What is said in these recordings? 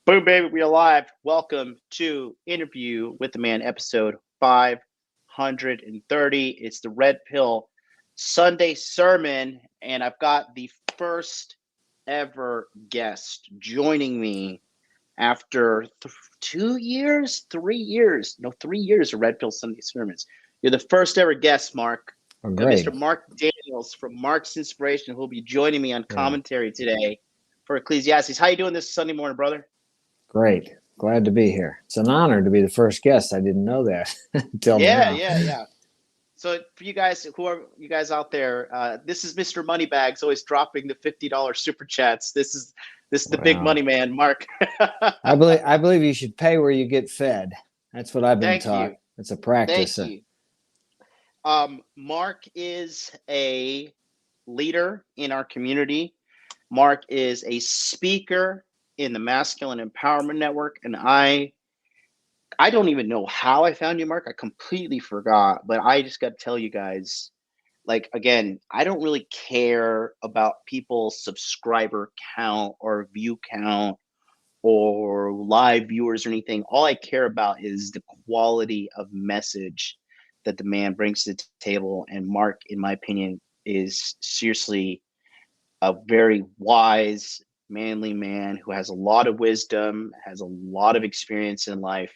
Boom, baby, we are live. Welcome to Interview with the Man, episode 530. It's the Red Pill Sunday sermon, and I've got the first ever guest joining me after 2 years, 3 years, no, 3 years of Red Pill Sunday sermons. You're the first ever guest, Mark. Oh, Got great. Mr. Mark Daniels from Mark's Inspiration, who will be joining me on commentary today for Ecclesiastes. How you doing this Sunday morning, brother? Great. Glad to be here. It's an honor to be the first guest. I didn't know that until now. Yeah. So for you guys, who are you guys out there? This is Mr. Moneybags, always dropping the $50 super chats. This is the big money man, Mark. I believe you should pay where you get fed. That's what I've been taught. You. It's a practice. Thank you. Mark is a leader in our community. Mark is a speaker in the Masculine Empowerment Network, and I don't even know how I found you, Mark. I completely forgot, but I just got to tell you guys, like, again, I don't really care about people's subscriber count or view count or live viewers or anything. All I care about is the quality of message that the man brings to the table. And Mark, in my opinion, is seriously a very wise, manly man who has a lot of wisdom, has a lot of experience in life.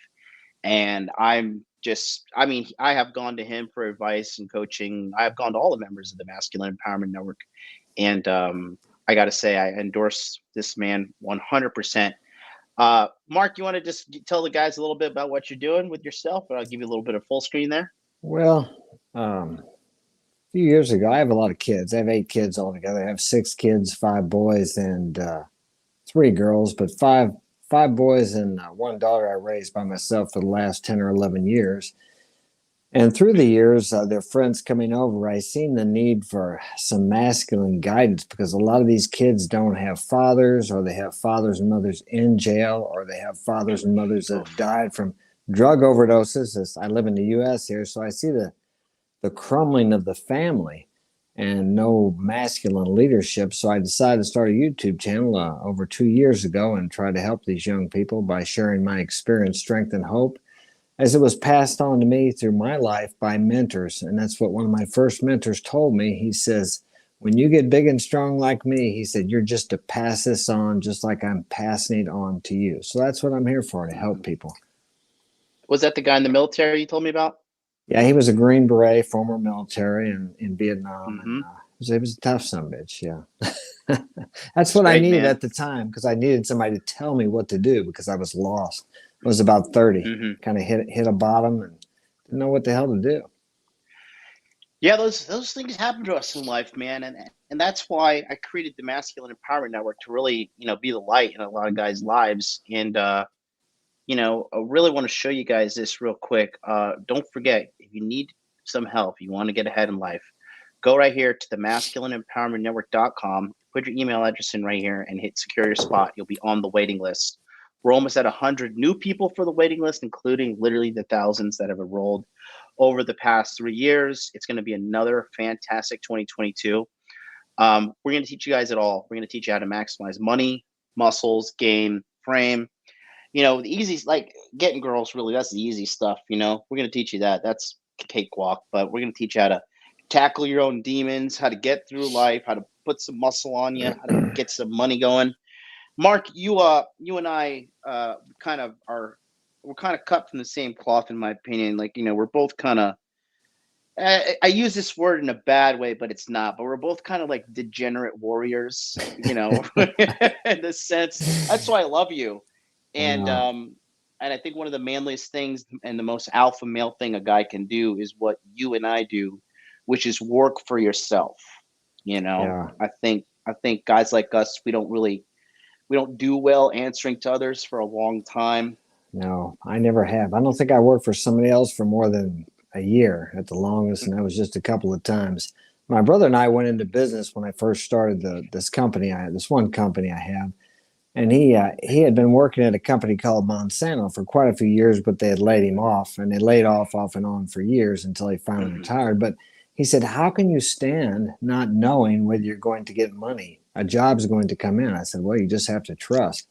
And I have gone to him for advice and coaching. I have gone to all the members of the Masculine Empowerment Network. And I got to say, I endorse this man 100%. Mark, you want to just tell the guys a little bit about what you're doing with yourself? And I'll give you a little bit of full screen there. Well, a few years ago, I have a lot of kids. I have 8 kids altogether. I have 6 kids, 5 boys, and 3 girls, but five boys and 1 daughter I raised by myself for the last 10 or 11 years. And through the years, their friends coming over, I seen the need for some masculine guidance because a lot of these kids don't have fathers, or they have fathers and mothers in jail, or they have fathers and mothers that have died from drug overdoses. I live in the U.S. here, so I see the crumbling of the family and no masculine leadership. So I decided to start a YouTube channel over 2 years ago and try to help these young people by sharing my experience, strength, and hope as it was passed on to me through my life by mentors. And that's what one of my first mentors told me. He says, when you get big and strong like me, he said, you're just to pass this on just like I'm passing it on to you. So that's what I'm here for, to help people. Was that the guy in the military you told me about? Yeah, he was a Green Beret, former military in Vietnam. Mm-hmm. And it was a tough son of a bitch, yeah. That's what I needed at the time, because I needed somebody to tell me what to do because I was lost. I was about 30, kind of hit a bottom and didn't know what the hell to do. Yeah, those things happen to us in life, man, and that's why I created the Masculine Empowerment Network to really, be the light in a lot of guys' lives. And I really want to show you guys this real quick. Don't forget, if you need some help, you want to get ahead in life, go right here to the masculineempowermentnetwork.com, put your email address in right here, and hit secure your spot. You'll be on the waiting list. We're almost at 100 new people for the waiting list, including literally the thousands that have enrolled over the past 3 years. It's going to be another fantastic 2022. We're going to teach you guys it all. We're going to teach you how to maximize money, muscles, game, frame. The easy, like getting girls, really, that's the easy stuff. We're going to teach you that. That's cakewalk, but we're going to teach you how to tackle your own demons, how to get through life, how to put some muscle on you, how to get some money going. Mark, you and I we're kind of cut from the same cloth, in my opinion. Like, we're both kind of, I use this word in a bad way, but it's not. But we're both kind of like degenerate warriors, in the sense. That's why I love you. And I think one of the manliest things and the most alpha male thing a guy can do is what you and I do, which is work for yourself. I think guys like us, we don't do well answering to others for a long time. No, I never have. I don't think I worked for somebody else for more than a year at the longest, and that was just a couple of times. My brother and I went into business when I first started this one company I have, and he had been working at a company called Monsanto for quite a few years, but they had laid him off, and they laid off and on for years until he finally retired. But he said, how can you stand not knowing whether you're going to get money? A job's going to come in. I said, well, you just have to trust.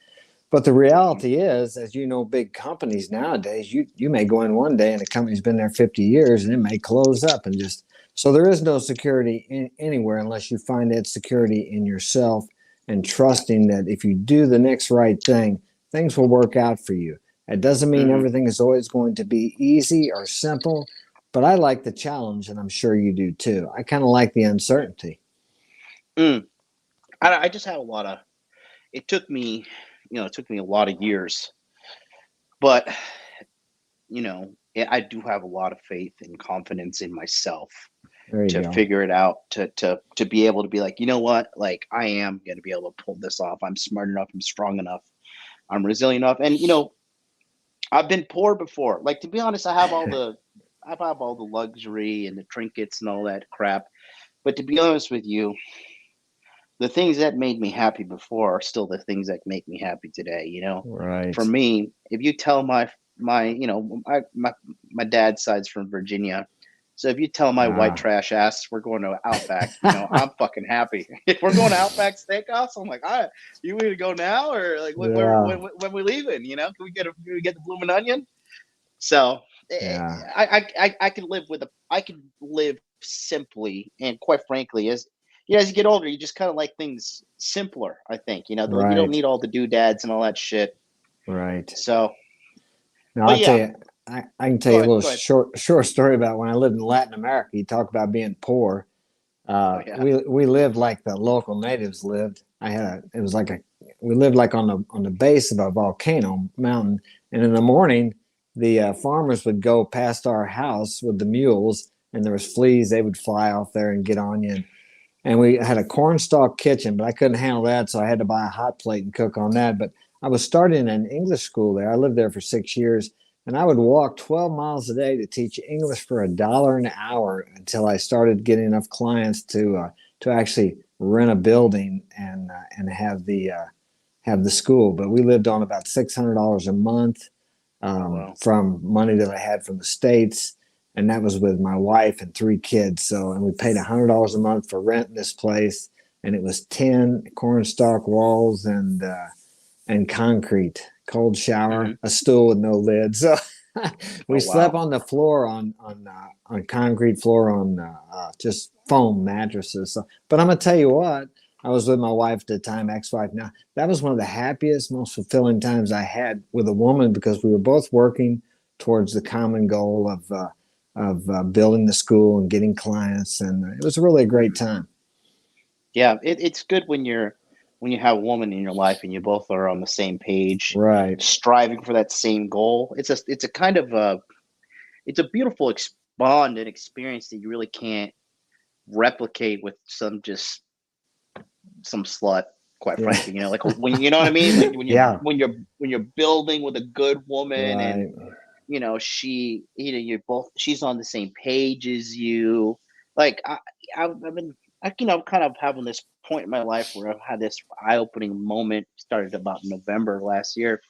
But the reality is, as you know, big companies nowadays, you may go in one day and the company's been there 50 years and it may close up and just so there is no security anywhere unless you find that security in yourself and trusting that if you do the next right thing, things will work out for you. It doesn't mean Mm, everything is always going to be easy or simple, but I like the challenge and I'm sure you do too. I kind of like the uncertainty. mm. I just had a lot of. It took me, it took me a lot of years, but I do have a lot of faith and confidence in myself There you to go. figure it out, to be able to be like, you know what, like I am going to be able to pull this off. I'm smart enough. I'm strong enough. I'm resilient enough. And I've been poor before. Like, to be honest, I have all the luxury and the trinkets and all that crap. But to be honest with you, the things that made me happy before are still the things that make me happy today. For Right. me, if you tell my my dad's side's from Virginia, so if you tell my white Ah. trash ass we're going to Outback, I'm fucking happy. If we're going to Outback Steakhouse, I'm like, all right, you want to go now or like Yeah. when we leaving? Can we get the blooming onion? So Yeah. I can live I can live simply, and quite frankly, as you get older, you just kind of like things simpler. I think you don't Right. need all the doodads and all that shit. Right. So, Now but I'll tell yeah, you, I can tell you a little go ahead. short story about when I lived in Latin America. You talk about being poor. Oh yeah, We lived like the local natives lived. It was like we lived like on the base of a volcano mountain, and in the morning the farmers would go past our house with the mules, and there was fleas. They would fly off there and get on you. And we had a cornstalk kitchen, but I couldn't handle that, so I had to buy a hot plate and cook on that. But I was starting an English school there. I lived there for 6 years, and I would walk 12 miles a day to teach English for $1 an hour until I started getting enough clients to actually rent a building and have the school. But we lived on about $600 a month oh well, from money that I had from the States. And that was with my wife and 3 kids. So, and we paid $100 a month for rent in this place. And it was 10 cornstalk walls and concrete, cold hmm, shower, a stool with no lid. So we oh slept wow, on the floor on concrete floor on just foam mattresses. So, but I'm gonna tell you what, I was with my wife at the time, ex-wife. Now that was one of the happiest, most fulfilling times I had with a woman because we were both working towards the common goal of building the school and getting clients, and it was really a great hmm, time. yeah. It's good when you have a woman in your life and you both are on the same page, Right. striving for that same goal. It's a kind of it's a beautiful bond and experience that you really can't replicate with some slut, quite Yeah. frankly. Like when you know what I mean, like Yeah. when you're building with a good woman, and Right. you're both, she's on the same page as you. Like I've been, I'm kind of having this point in my life where I've had this eye-opening moment, started about November last year,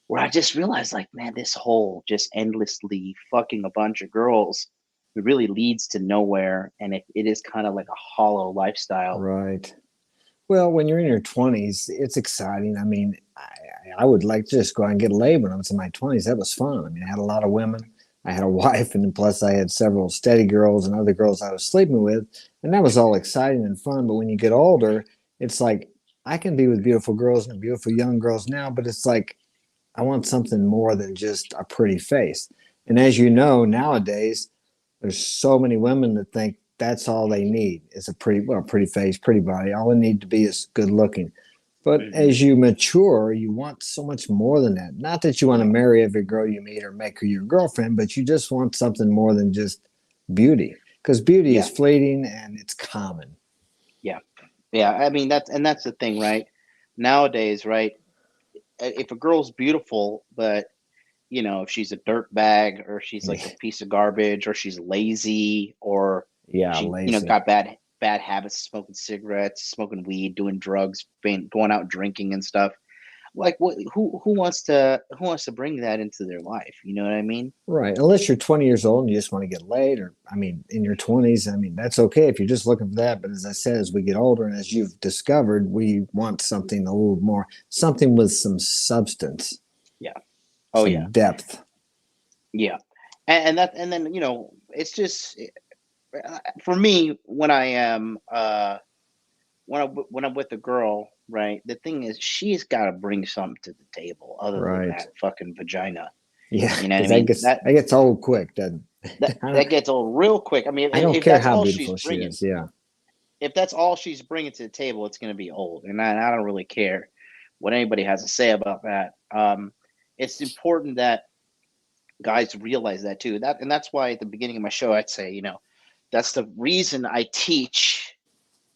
where I just realized, like, man, this whole just endlessly fucking a bunch of girls, it really leads to nowhere, and it is kind of like a hollow lifestyle. Right. Well, when you're in your 20s, it's exciting. I mean, I would like to just go out and get laid when I was in my 20s. That was fun. I mean, I had a lot of women. I had a wife, and plus I had several steady girls and other girls I was sleeping with, and that was all exciting and fun. But when you get older, it's like I can be with beautiful girls and beautiful young girls now, but it's like I want something more than just a pretty face. And as you know, nowadays, there's so many women that think that's all they need is a pretty face, pretty body. All they need to be is good looking. But Hmm. as you mature, you want so much more than that. Not that you want to marry every girl you meet or make her your girlfriend, but you just want something more than just beauty. Because beauty is Yeah, fleeting and it's common. yeah, yeah. I mean, that's the thing, right? Nowadays, right? If a girl's beautiful, but if she's a dirt bag, or she's like a piece of garbage, or she's lazy, or Yeah, she lazy. got bad habits, smoking cigarettes, smoking weed, doing drugs, going out drinking and stuff. like what who wants to bring that into their life? You know what I mean? Right. Unless you're 20 years old and you just want to get laid, or, I mean, in your 20s, I mean, that's okay if you're just looking for that. But as I said, as we get older and as you've discovered, we want something a little more, something with some substance, Yeah. Oh yeah. some depth. Yeah. And then it's just for me when I am when I'm with a girl, right? The thing is, she's got to bring something to the table other than Right. that fucking vagina. Yeah. You know what I Because mean? that gets old quick, doesn't That it? I don't, that gets old real quick. I mean, I don't if care that's how all she's beautiful she bringing, is. Yeah. if that's all she's bringing to the table, it's going to be old, and I don't really care what anybody has to say about that. It's important that guys realize that too. That's why at the beginning of my show, I'd say, that's the reason I teach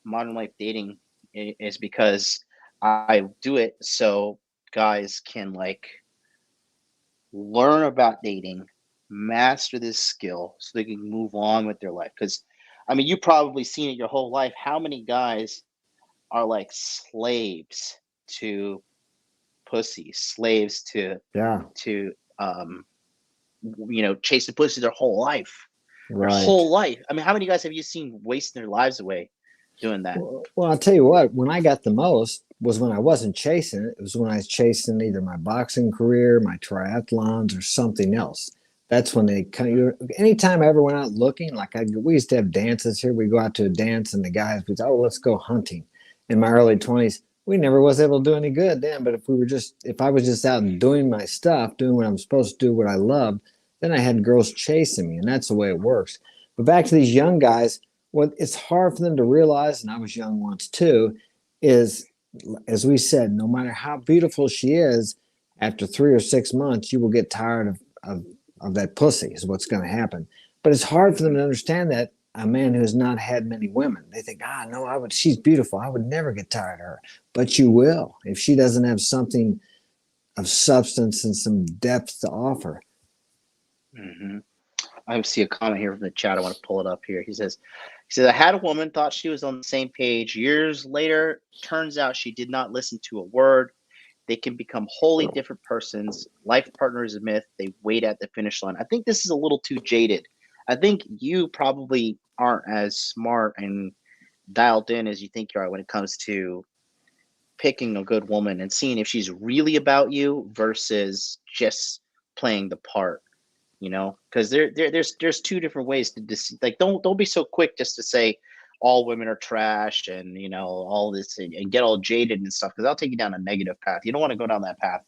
modern life dating is because I do it so guys can like learn about dating, master this skill so they can move on with their life. Because I mean, you've probably seen it your whole life. How many guys are like slaves to pussy, slaves Yeah. to chasing pussy their whole life. Their Right. whole life. I mean, how many guys have you seen wasting their lives away doing that? Well, I'll tell you what, when I got the most was when I wasn't chasing it. It was when I was chasing either my boxing career, my triathlons, or something else. That's when they kind of, anytime I ever went out looking, like we used to have dances here. We go out to a dance and the guys would say, oh, let's go hunting. In my early 20s, we never was able to do any good then. But if I was just out and doing my stuff, doing what I'm supposed to do, what I loved, then I had girls chasing me. And that's the way it works. But back to these young guys, what it's hard for them to realize, and I was young once too, is as we said, no matter how beautiful she is, after 3 or 6 months, you will get tired of that pussy, is what's going to happen. But it's hard for them Mhm. to understand that a man who has not had many women, they think, no, she's beautiful. I would never get tired of her. But you will if she doesn't have something of substance and some depth to offer. Mhm. I see a comment here from the chat. I want to pull it up here. He says, I had a woman, thought she was on the same page. Years later, turns out she did not listen to a word. They can become wholly different persons. Life partner is a myth. They wait at the finish line. I think this is a little too jaded. I think you probably aren't as smart and dialed in as you think you are when it comes to picking a good woman and seeing if she's really about you versus just playing the part. Because there's two different ways to like don't be so quick just to say all women are trash and all this and get all jaded and stuff, because I'll take you down a negative path. You don't want to go down that path.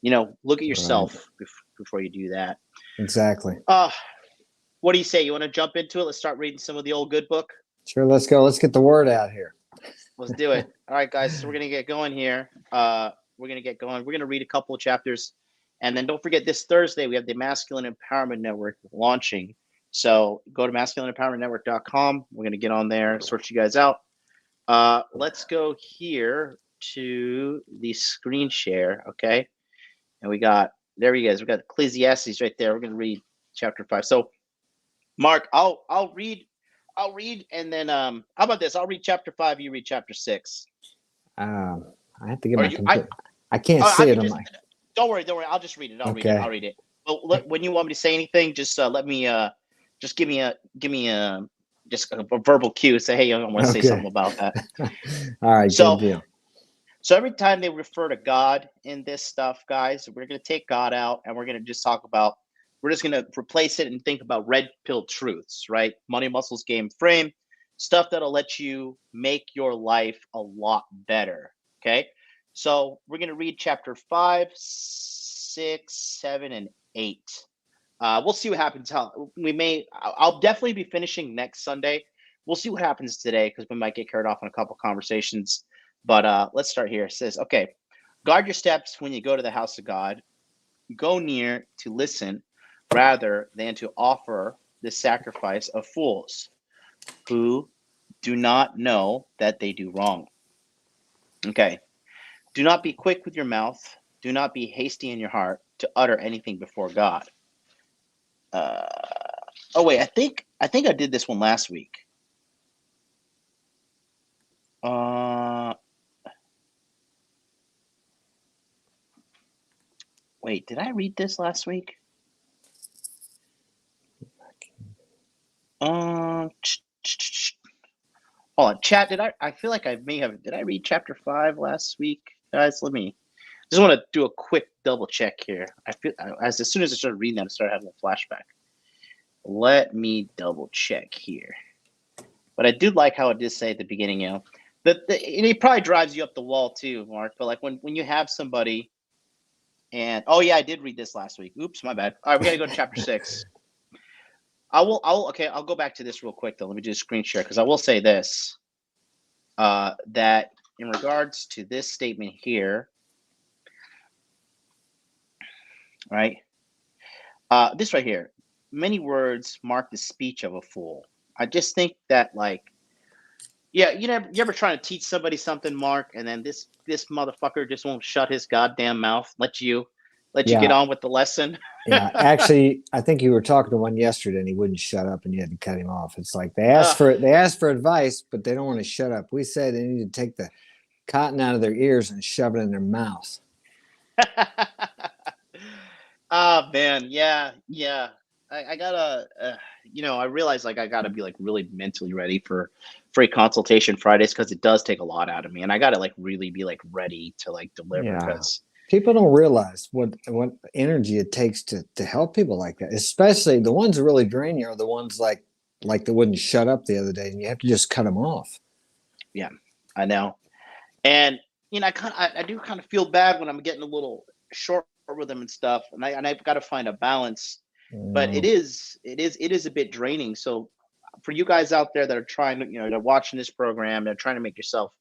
Look at Right. yourself before you do that. Exactly. What do you say? You want to jump into it? Let's start reading some of the old good book. Sure, let's go. Let's get the word out here. Let's do it. All right, guys. So we're gonna get going here. We're gonna get going. We're gonna read a couple of chapters, and then don't forget this Thursday we have the Masculine Empowerment Network launching. So go to masculineempowermentnetwork.com. We're gonna get on there, sort you guys out. Let's go here to the screen share, okay? And there you guys. We got Ecclesiastes right there. We're gonna read chapter 5. So Mark, I'll read, and then how about this? I'll read chapter 5. You read chapter 6. I have to get Or my you, I, computer. I can't I see it can on just my. don't worry, don't worry. I'll just read it. I'll read it. I'll Okay. read it. But when you want me to say anything, just let me. Just give me a just a verbal cue. Say, hey, I want to say Okay. something about that. All right. Good So, deal. so every time they refer to God in this stuff, guys, we're gonna take God out, and we're gonna just talk about. We're just gonna replace it and think about red pill truths, right? Money, muscles, game, frame, stuff that'll let you make your life a lot better. Okay. So we're gonna read chapter 5, 6, 7, and 8. We'll see what happens. How we may. I'll definitely be finishing next Sunday. We'll see what happens today because we might get carried off on a couple conversations. But let's start here. It says, okay, guard your steps when you go to the house of God. Go near to listen rather than to offer the sacrifice of fools who do not know that they do wrong. Okay. Do not be quick with your mouth. Do not be hasty in your heart to utter anything before God. Uh, oh wait, I think I did this one last week. Uh, Wait, did I read this last week? Ch- ch- ch- Hold on, chat. I feel like I may have. Did I read chapter 5 last week, guys? Let me. Just want to do a quick double check here. I feel as soon as I started reading that, I started having a flashback. Let me double check here. But I do like how it did say at the beginning, and it probably drives you up the wall too, Mark. But like when you have somebody, and oh yeah, I did read this last week. Oops, my bad. All right, we got to go to chapter 6. I'll go back to this real quick though. Let me do a screen share because I will say this. That in regards to this statement here, right? This right here, many words mark the speech of a fool. I just think that like, yeah, you ever trying to teach somebody something, Mark, and then this motherfucker just won't shut his goddamn mouth, let you get Yeah, on with the lesson. yeah. Actually, I think you were talking to one yesterday, and he wouldn't shut up, and you had to cut him off. It's like Ugh. they asked for advice, but they don't want to shut up. We say they need to take the cotton out of their ears and shove it in their mouth. Oh man, yeah. I gotta, I realize like I gotta be like really mentally ready for free consultation Fridays because it does take a lot out of me, and I gotta like really be like ready to like deliver Yeah. because People don't realize what energy it takes to help people like that. Especially the ones that really drain you are the ones like they wouldn't shut up the other day, and you have to just cut them off. yeah, I know. And I do kind of feel bad when I'm getting a little short with them and stuff, and I've got to find a balance. But Mm, it is a bit draining. So for you guys out there that are trying to, they're watching this program, they're trying to make yourself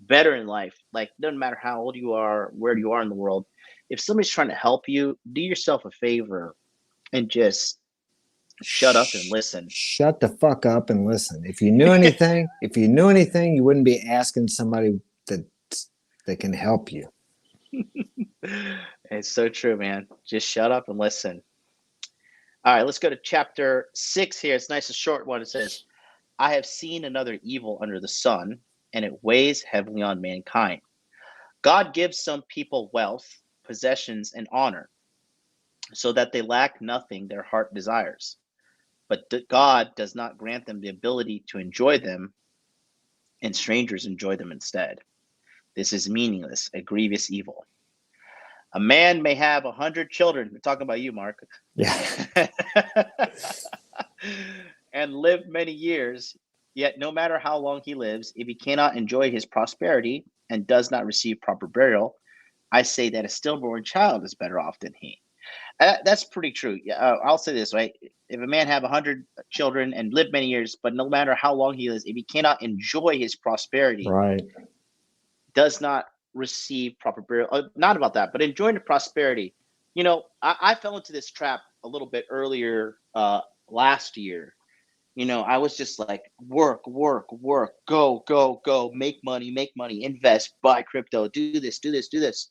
better in life. Like, doesn't matter how old you are, where you are in the world. If somebody's trying to help you, do yourself a favor and just shut up and listen. shut the fuck up and listen. If you knew anything, you wouldn't be asking somebody that that can help you. It's so true, man. Just shut up and listen. All right, let's go to chapter 6 here. It's nice and short one. It says, I have seen another evil under the sun, and it weighs heavily on mankind. God gives some people wealth, possessions, and honor, so that they lack nothing their heart desires. But God does not grant them the ability to enjoy them, and strangers enjoy them instead. This is meaningless, a grievous evil. A man may have 100 children. We're talking about you, Mark. Yeah. And live many years, yet no matter how long he lives, if he cannot enjoy his prosperity and does not receive proper burial, I say that a stillborn child is better off than he. That's pretty true. Yeah, I'll say this, right? If a man have 100 children and live many years, but no matter how long he lives, if he cannot enjoy his prosperity, Right. does not receive proper burial. Not about that, but enjoying the prosperity. I fell into this trap a little bit earlier last year. I was just like, work, work, work, go, go, go, make money, invest, buy crypto, do this, do this, do this.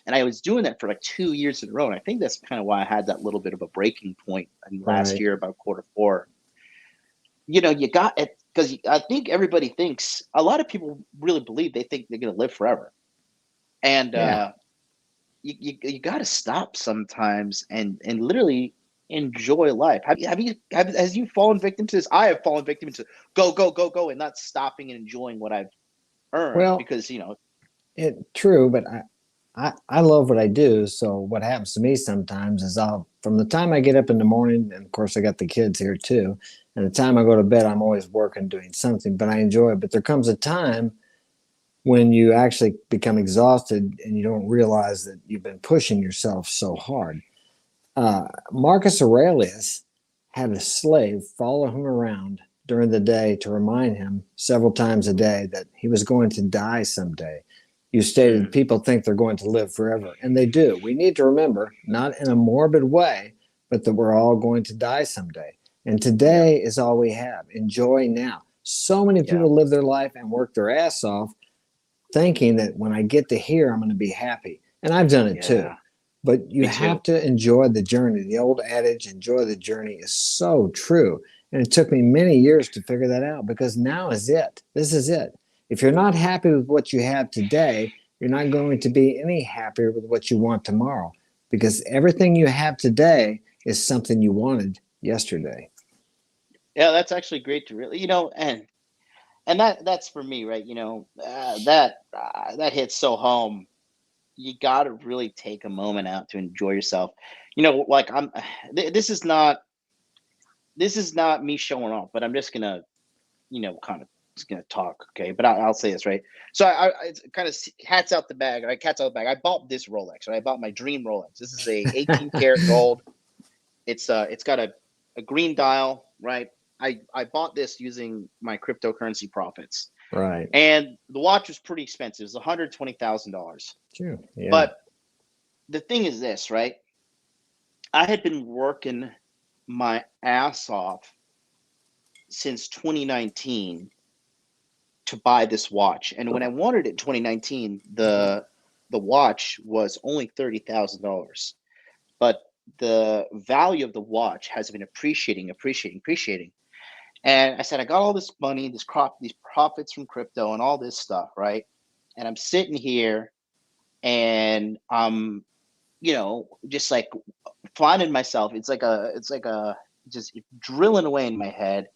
And I was doing that for like 2 years in a row. And I think that's kind of why I had that little bit of a breaking point in last Right. year, about quarter 4. You got it because I think everybody thinks, a lot of people really believe they think they're going to live forever. And Yeah. you got to stop sometimes and literally enjoy life. Has you fallen victim to this? I have fallen victim to go, go, go, go, and not stopping and enjoying what I've earned Well, because, true, but I love what I do. So what happens to me sometimes is from the time I get up in the morning, and of course I got the kids here too, and the time I go to bed, I'm always working, doing something, but I enjoy it. But there comes a time when you actually become exhausted and you don't realize that you've been pushing yourself so hard. Marcus Aurelius had a slave follow him around during the day to remind him several times a day that he was going to die someday. You stated people think they're going to live forever, and they do. We need to remember, not in a morbid way, but that we're all going to die someday. And today is all we have. Enjoy now. So many yeah, people live their life and work their ass off thinking that when I get to here, I'm going to be happy. And I've done it too. yeah, But you me too. have to enjoy the journey. The old adage, enjoy the journey, is so true. And it took me many years to figure that out because now is it. This is it. If you're not happy with what you have today, you're not going to be any happier with what you want tomorrow. because everything you have today is something you wanted yesterday. Yeah, that's actually great to really, and that's for me, right? That hits so home. You got to really take a moment out to enjoy yourself. Like this is not me showing off, but I'm just gonna, kind of just gonna talk, okay? But I'll say this, right? So it's kind of hats out the bag, right? Cats out the bag. I bought this Rolex, right? I bought my Dream Rolex. This is a 18 karat gold. It's got a green dial, right? I bought this using my cryptocurrency profits, Right. and the watch was pretty expensive. It was $120,000. True. Yeah. But the thing is this, right? I had been working my ass off since 2019 to buy this watch, and when I wanted it in 2019, the watch was only $30,000, but the value of the watch has been appreciating. And I said, I got all this money, these profits from crypto and all this stuff, right? And I'm sitting here and I'm, just like finding myself. It's like a just drilling away in my head.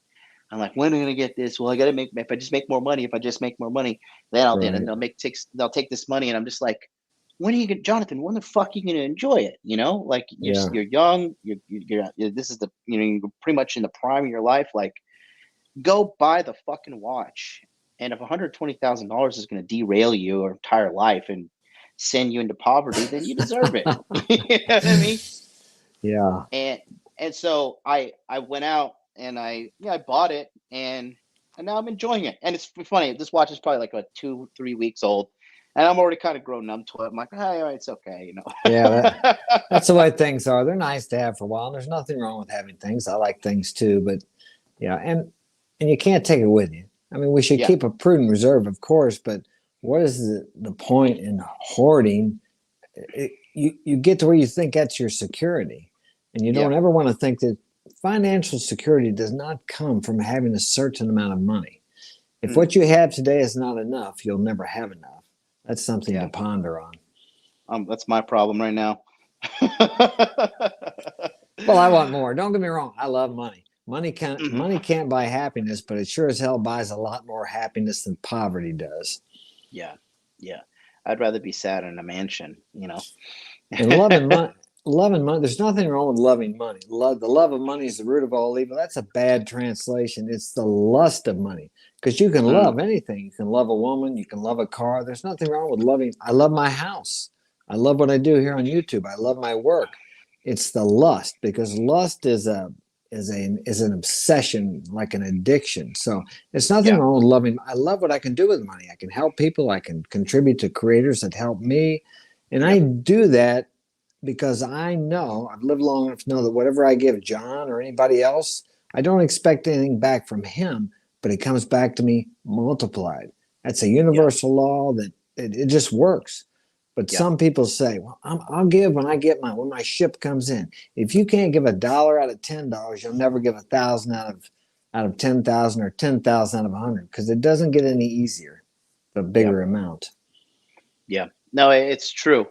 I'm like, when am I gonna get this? Well, I gotta make. If I just make more money, then Right. they'll take this money, and I'm just like, when are you gonna, Jonathan? When the fuck are you gonna enjoy it? Like Yeah. you're young. This is you're pretty much in the prime of your life. Like, go buy the fucking watch. And if $120,000 is going to derail your entire life and send you into poverty, then you deserve it. You know what I mean? Yeah. And so I went out and I bought it, and now I'm enjoying it. And it's funny. This watch is probably like a 2-3 weeks old, and I'm already kind of grown numb to it. I'm like, hey, all right, it's okay, Yeah. That's the way things are. They're nice to have for a while. There's nothing wrong with having things. I like things too, but yeah, and you can't take it with you. I mean, we should Yeah. keep a prudent reserve, of course, but what is the point in hoarding? You get to where you think that's your security, and you Yeah. don't ever want to think that financial security does not come from having a certain amount of money. If Mm, what you have today is not enough, you'll never have enough. That's something to yeah. ponder on. That's my problem right now. Well, I want more. Don't get me wrong. I love money. Mhm. Money can't buy happiness, but it sure as hell buys a lot more happiness than poverty does. Yeah. Yeah. I'd rather be sad in a mansion. And loving money. There's nothing wrong with loving money. The love of money is the root of all evil. That's a bad translation. It's the lust of money, because you can Mm, love anything. You can love a woman. You can love a car. There's nothing wrong with loving. I love my house. I love what I do here on YouTube. I love my work. It's the lust, because lust is an obsession, like an addiction. So it's nothing yeah. wrong with loving. I love what I can do with money. I can help people. I can contribute to creators that help me, and I Yep. do that because I know I've lived long enough to know that whatever I give John or anybody else, I don't expect anything back from him, but it comes back to me multiplied. That's a Yeah. universal law that it just works. But Yeah. some people say, "Well, I'll give when I get when my ship comes in." If you can't give $1 out of $10, you'll never give 1,000 out of 10,000 or 10,000 out of 100, because it doesn't get any easier. The Yeah. bigger amount. Yeah. No, it's true.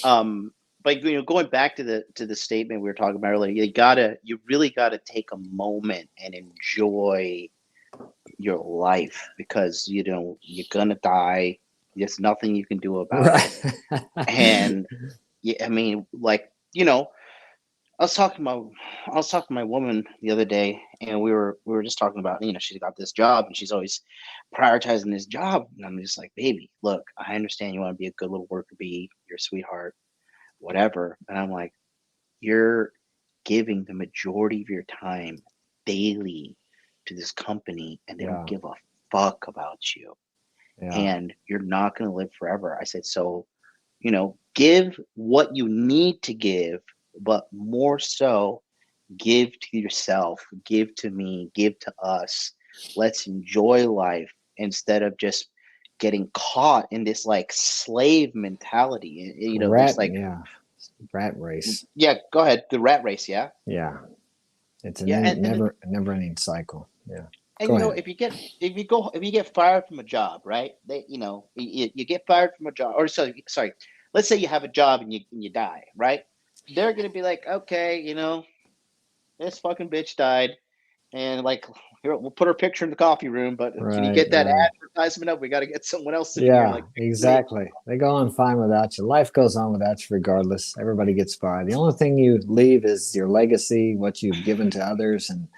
But going back to the statement we were talking about earlier, you really gotta take a moment and enjoy your life, because you're gonna die. There's nothing you can do about it. Right. And yeah, I mean, like, I was talking to my woman the other day, and we were just talking about, she's got this job and she's always prioritizing this job, and I'm just like, baby, look, I understand you want to be a good little worker bee, you're a sweetheart, whatever, and I'm like, you're giving the majority of your time daily to this company, and they don't Yeah. give a fuck about you, Yeah. and you're not going to live forever. I said, so give what you need to give, but more so, give to yourself, give to me, give to us. Let's enjoy life instead of just getting caught in this like slave mentality. There's like, Yeah. Rat race. yeah, go ahead, the rat race, yeah, Yeah. It's a yeah, never ending cycle. Yeah. and Go ahead. if you get fired from a job, right? You get fired from a job, or sorry, let's say you have a job and you die, right? they're gonna be like, okay, this fucking bitch died, and like, here, we'll put her picture in the coffee room, but can you Right, get that right. advertisement up? We got to get someone else in here, Yeah, like, fixing it. exactly. They go on fine without you. Life goes on without you regardless. Everybody gets by. The only thing you leave is your legacy, what you've given to others, and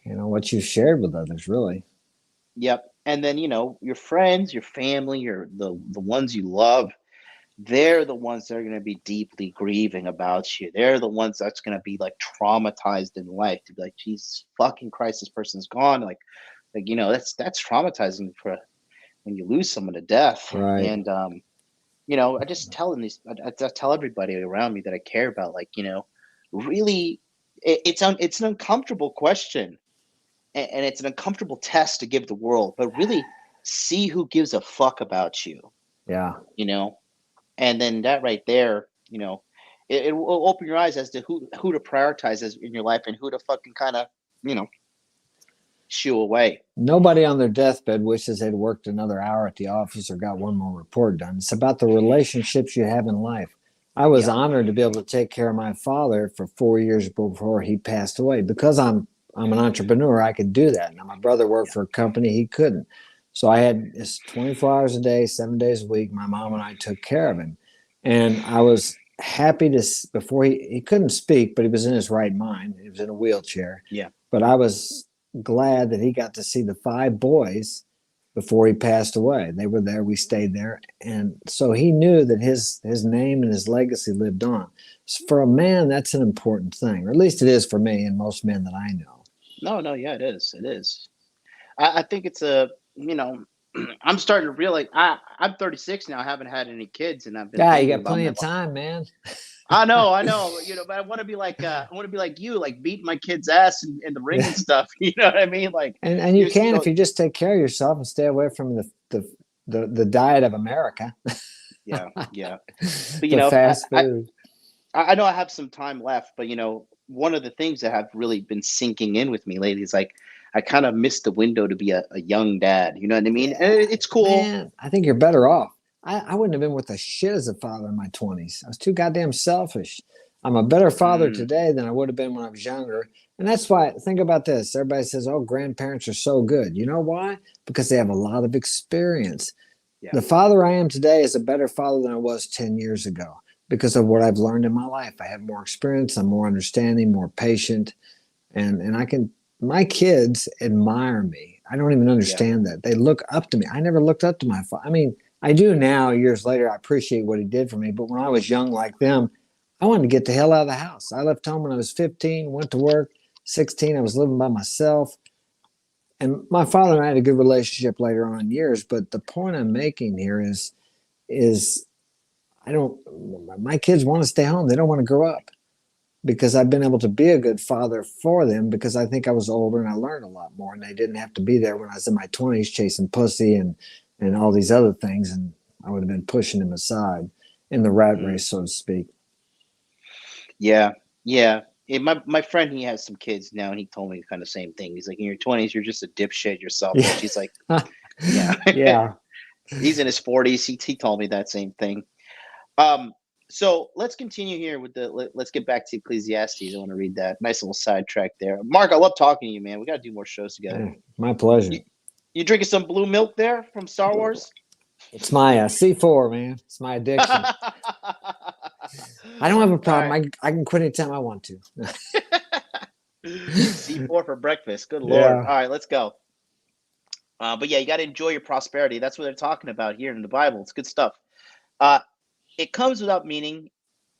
what you've shared with others, really. Yep. And then your friends, your family, the ones you love. They're the ones that are going to be deeply grieving about you. They're the ones that's going to be like traumatized in life to be like, Jesus fucking Christ, this person's gone. Like that's traumatizing for when you lose someone to death. Right. And I just tell them I tell everybody around me that I care about, like, really, it's an uncomfortable question, and it's an uncomfortable test to give the world, but really see who gives a fuck about you, Yeah. you know, and then that right there, it will open your eyes as to who to prioritize as in your life and who to fucking kind of, you know, shoo away. Nobody on their deathbed wishes they'd worked another hour at the office or got one more report done. It's about the relationships you have in life. I was Yeah, honored to be able to take care of my father for 4 years before he passed away. Because I'm an entrepreneur, I could do that. Now my brother worked yeah, for a company, he couldn't. So I had this 24 hours a day, 7 days a week. My mom and I took care of him. And I was happy to, before he couldn't speak, but he was in his right mind. He was in a wheelchair. yeah. But I was glad that he got to see the five boys before he passed away. They were there, we stayed there, and so he knew that his name and his legacy lived on. For a man, that's an important thing, or at least it is for me and most men that I know. No, no, yeah, it is. It is. I think it's a, I'm starting to realize I'm 36 now. I haven't had any kids, and I've been Yeah, you thinking got about plenty my. of time, man. I know, but I want to be like, I want to be like you, like beating my kid's ass in the ring and stuff. You know what I mean? Like, And you can if you just take care of yourself and stay away from the diet of America, yeah, yeah. But the fast food. I know I have some time left, but one of the things that have really been sinking in with me lately is like I kind of missed the window to be a young dad. You know what I mean? And Yeah, it's cool. man, I think you're better off. I wouldn't have been worth a shit as a father in my 20s. I was too goddamn selfish. I'm a better father Mm, today than I would have been when I was younger. And that's why, think about this. Everybody says, oh, grandparents are so good. You know why? Because they have a lot of experience. yeah. The father I am today is a better father than I was 10 years ago because of what I've learned in my life. I have more experience, I'm more understanding, more patient, and I can my kids admire me. I don't even Yeah. understand that. They look up to me. I never looked up to my father. I mean, I do now, years later, I appreciate what he did for me. But when I was young like them, I wanted to get the hell out of the house. I left home when I was 15, went to work. 16, I was living by myself. And my father and I had a good relationship later on in years. But the point I'm making here is I don't my kids want to stay home. They don't want to grow up because I've been able to be a good father for them because I think I was older and I learned a lot more and they didn't have to be there when I was in my 20s chasing pussy and all these other things and I would have been pushing them aside in the rat Mm, race, so to speak. yeah. Yeah. My friend, he has some kids now, and he told me the kind of same thing. He's like, in your 20s, you're just a dipshit. You're Yeah. selfish. He's like, yeah. Yeah. He's in his 40s. He told me that same thing. Um, so let's continue here with let's get back to Ecclesiastes. I want to read that nice little sidetrack there. Mark, I love talking to you, man. We got to do more shows together. My You, pleasure. you drinking some blue milk there from Star Wars? It's my C4, man. It's my addiction. All I don't have a problem. right. I can quit anytime I want to. C4 for breakfast. Good Lord. Yeah. All right, let's go. But yeah, you got to enjoy your prosperity. That's what they're talking about here in the Bible. It's good stuff. Uh, it comes without meaning.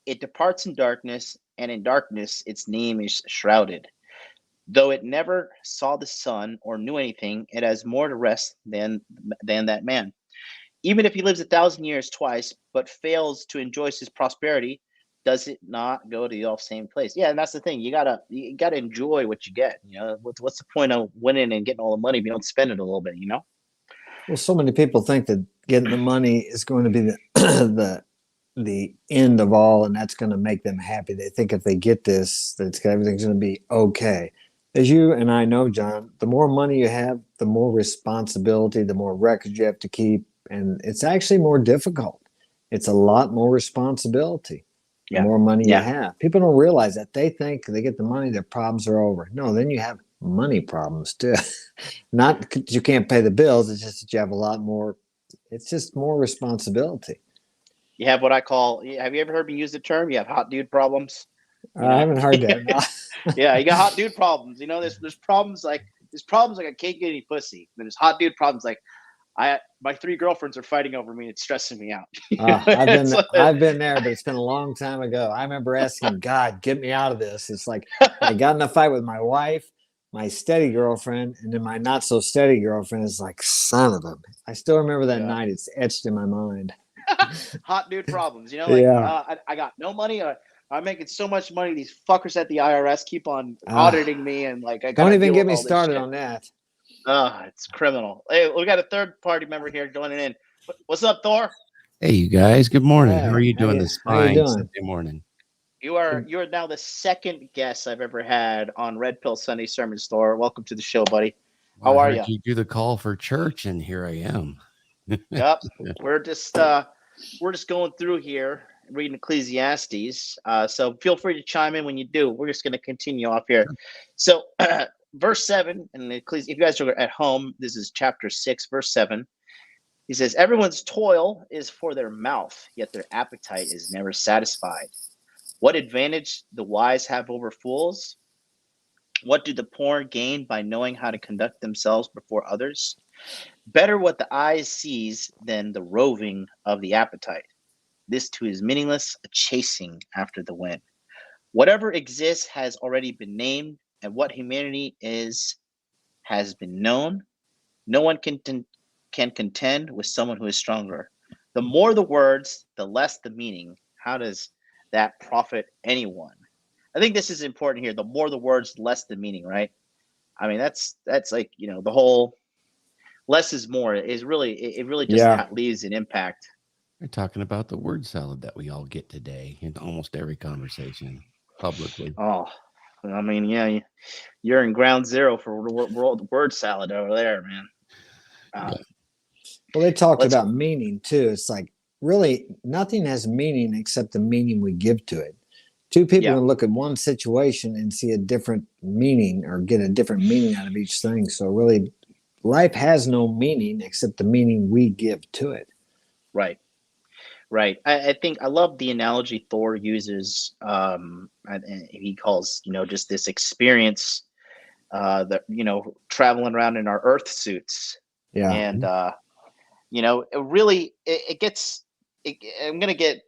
It departs in darkness, and in darkness its name is shrouded. Though it never saw the sun or knew anything, it has more to rest than that man. Even if he lives 1,000 years twice, but fails to enjoy his prosperity, does it not go to the all same place? Yeah, and that's the thing. You gotta enjoy what you get. What's the point of winning and getting all the money if you don't spend it a little bit? Well, so many people think that getting the money is going to be the the end of all, and that's going to make them happy. They think if they get this, that everything's going to be okay. As you and I know, John, the more money you have, the more responsibility, the more records you have to keep, and it's actually more difficult. It's a lot more responsibility. the Yeah. more money you Yeah. have. People don't realize that. They think they get the money, their problems are over. No, then you have money problems too. Not that you can't pay the bills, it's just that you have a lot more, it's just more responsibility. You have what I call, have you ever heard me use the term? You have hot dude problems, you I know? haven't heard that. No. Yeah, you got hot dude problems. You know, there's problems like I can't get any pussy. Then there's hot dude problems like my three girlfriends are fighting over me. It's stressing me out. It's like, I've been there, but it's been a long time ago. I remember asking God, get me out of this. It's like I got in a fight with my wife, my steady girlfriend, and then my not so steady girlfriend is like, son of a. I still remember that yeah. night. It's etched in my mind. Hot dude problems. You know, like Yeah. I got no money. I'm making so much money. These fuckers at the IRS keep on Uh, auditing me, and like I don't gotta even deal get with me all this started shit. on that. It's criminal. Hey, we got a third party member here joining in. What's up, Thor? Hey, you guys. Good morning. How are Hey, you doing this how you fine doing? Sunday morning? You are now the second guest I've ever had on Red Pill Sunday Sermon Store. Welcome to the show, buddy. Well, How I are heard you? you do the call for church, and here I am. Yep. We're just going through here reading Ecclesiastes. So feel free to chime in when you do. We're just going to continue off here. So verse 7 in if you guys are at home, this is chapter 6, verse 7. He says, everyone's toil is for their mouth, yet their appetite is never satisfied. What advantage the wise have over fools? What do the poor gain by knowing how to conduct themselves before others? Better what the eye sees than the roving of the appetite. This too is meaningless, a chasing after the wind. Whatever exists has already been named, and what humanity is has been known. No one can contend with someone who is stronger. The more the words, the less the meaning. How does that profit anyone? I think this is important here. The more the words, less the meaning, right? I mean, that's like, the whole less is more is really, it really just Yeah. leaves an impact. We're talking about the word salad that we all get today in almost every conversation publicly. Oh, I mean, yeah, you're in ground zero for world word salad over there, man. Yeah. Well, they talked Let's about meaning too. It's like really nothing has meaning except the meaning we give to it. Two people Yeah. can look at one situation and see a different meaning or get a different meaning out of each thing. So really, life has no meaning except the meaning we give to it. Right. Right. I think I love the analogy Thor uses. And he calls, just this experience, that, traveling around in our Earth suits. Yeah. And, it really, it gets, I'm going to get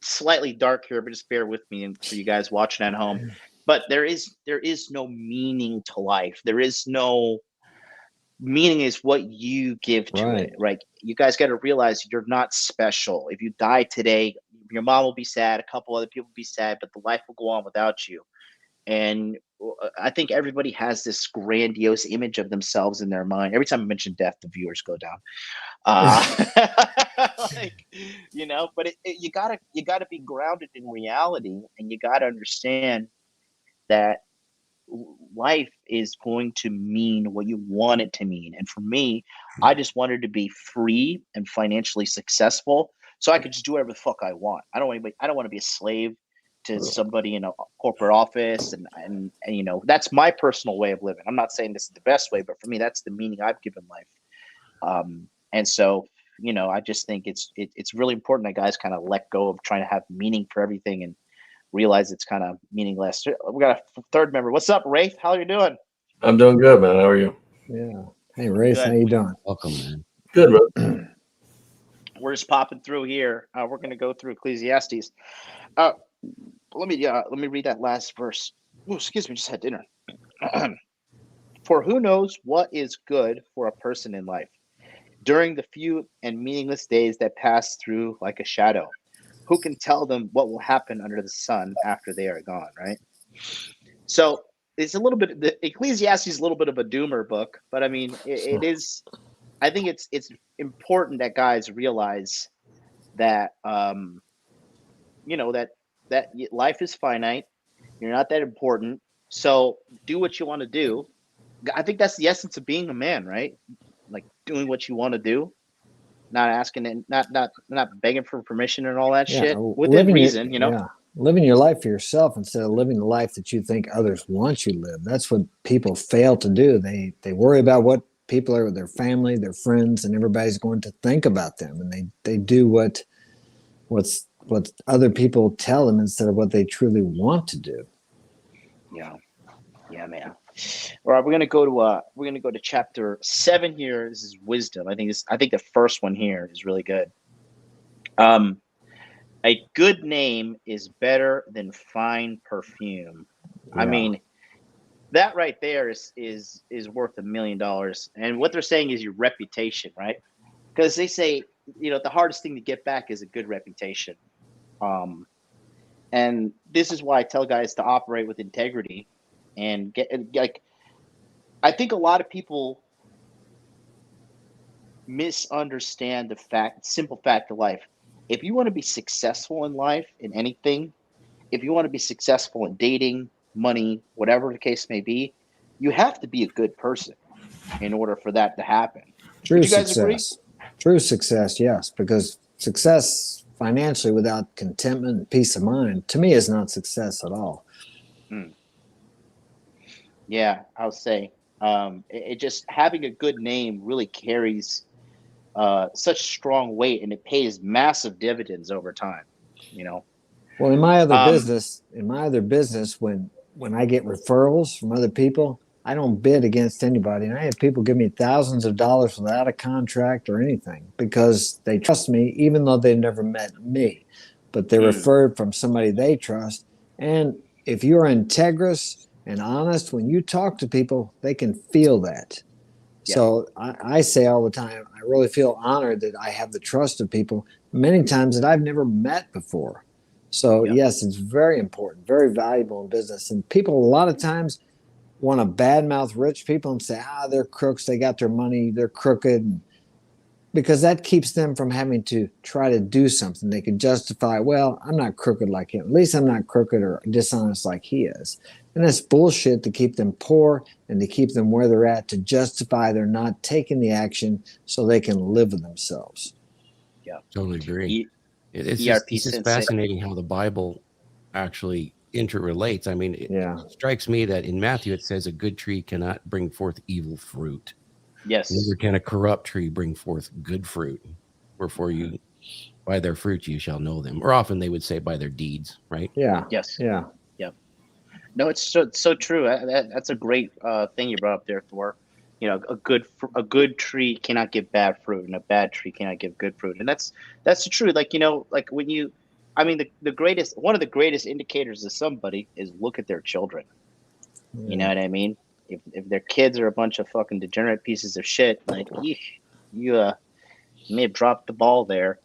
slightly dark here, but just bear with me and for you guys watching at home. But there is no meaning to life. There is no meaning is what you give to Right. it, right? You guys got to realize you're not special. If you die today, your mom will be sad, a couple other people will be sad, but the life will go on without you. And I think everybody has this grandiose image of themselves in their mind. Every time I mention death, the viewers go down. Like, but you gotta be grounded in reality, and you gotta understand that life is going to mean what you want it to mean. And for me, I just wanted to be free and financially successful so I could just do whatever the fuck I want. I don't want to be a slave to somebody in a corporate office, and that's my personal way of living. I'm not saying this is the best way, but for me that's the meaning I've given life. And so, I just think it's really important that guys kind of let go of trying to have meaning for everything and realize it's kind of meaningless. We got a third member. What's up, Rafe? How are you doing? I'm doing good, man. How are you? Yeah. Hey, Race, how Good. you doing? Welcome, man. Good, man. We're just popping through here. We're going to go through Ecclesiastes. Uh, let me read that last verse. Ooh, excuse me, just had dinner. For who knows what is good for a person in life during the few and meaningless days that pass through like a shadow? Who can tell them what will happen under the sun after they are gone, right? So it's a little bit, the Ecclesiastes is a little bit of a doomer book, but I mean, it is, I think it's important that guys realize that, that life is finite. You're not that important. So do what you want to do. I think that's the essence of being a man, right? Like doing what you want to do, not asking and not begging for permission and all that Yeah. shit within Living your reason. yeah. living your life for yourself instead of living the life that you think others want you to live. That's what people fail to do. They worry about what people are, their family, their friends, and everybody's going to think about them, and they do what other people tell them instead of what they truly want to do. Yeah. Yeah, man. All right, we're gonna go to chapter 7 here. This is wisdom. I think the first one here is really good. Um, a good name is better than fine perfume. I Yeah, mean, that right there is worth $1,000,000. And what they're saying is your reputation, right? Because they say, the hardest thing to get back is a good reputation. Um, and this is why I tell guys to operate with integrity and get like I think a lot of people misunderstand the simple fact of life. If you want to be successful in life in anything, if you want to be successful in dating, money, whatever the case may be, you have to be a good person in order for that to happen. true Would you guys agree? success. True success, yes, because success financially without contentment and peace of mind, to me, is not success at all. Mm, yeah, I'll say. It just having a good name really carries such strong weight, and it pays massive dividends over time. You know. Well, Um, in my other business, when I get referrals from other people, I don't bid against anybody, and I have people give me thousands of dollars without a contract or anything because they trust me, even though they've never met me, but they're mm, referred from somebody they trust. And if you're integrous and honest, when you talk to people, they can feel that. yeah, So I say all the time, I really feel honored that I have the trust of people many times that I've never met before. So yeah, yes, it's very important, very valuable in business. And people a lot of times want to badmouth rich people and say, they're crooks, they got their money, they're crooked, because that keeps them from having to try to do something. They can justify, well, I'm not crooked like him. At least I'm not crooked or dishonest like he is. And that's bullshit to keep them poor and to keep them where they're at, to justify they're not taking the action so they can live with themselves. yeah. Totally agree. E- It's just ERP it's just Sensei. fascinating how the Bible actually interrelates. I mean, it Yeah. strikes me that in Matthew it says a good tree cannot bring forth evil fruit. Yes. Neither can a corrupt tree bring forth good fruit. Wherefore you by their fruit you shall know them. Or often they would say by their deeds, right? Yeah. Yes. Yeah. Yeah. No, it's so true. That's a great thing you brought up there, Thor. A good tree cannot give bad fruit, and a bad tree cannot give good fruit, and that's the truth. Like like when I mean, the greatest one of the greatest indicators of somebody is look at their children. You know Yeah. what I mean? If their kids are a bunch of fucking degenerate pieces of shit, like you may have dropped the ball there.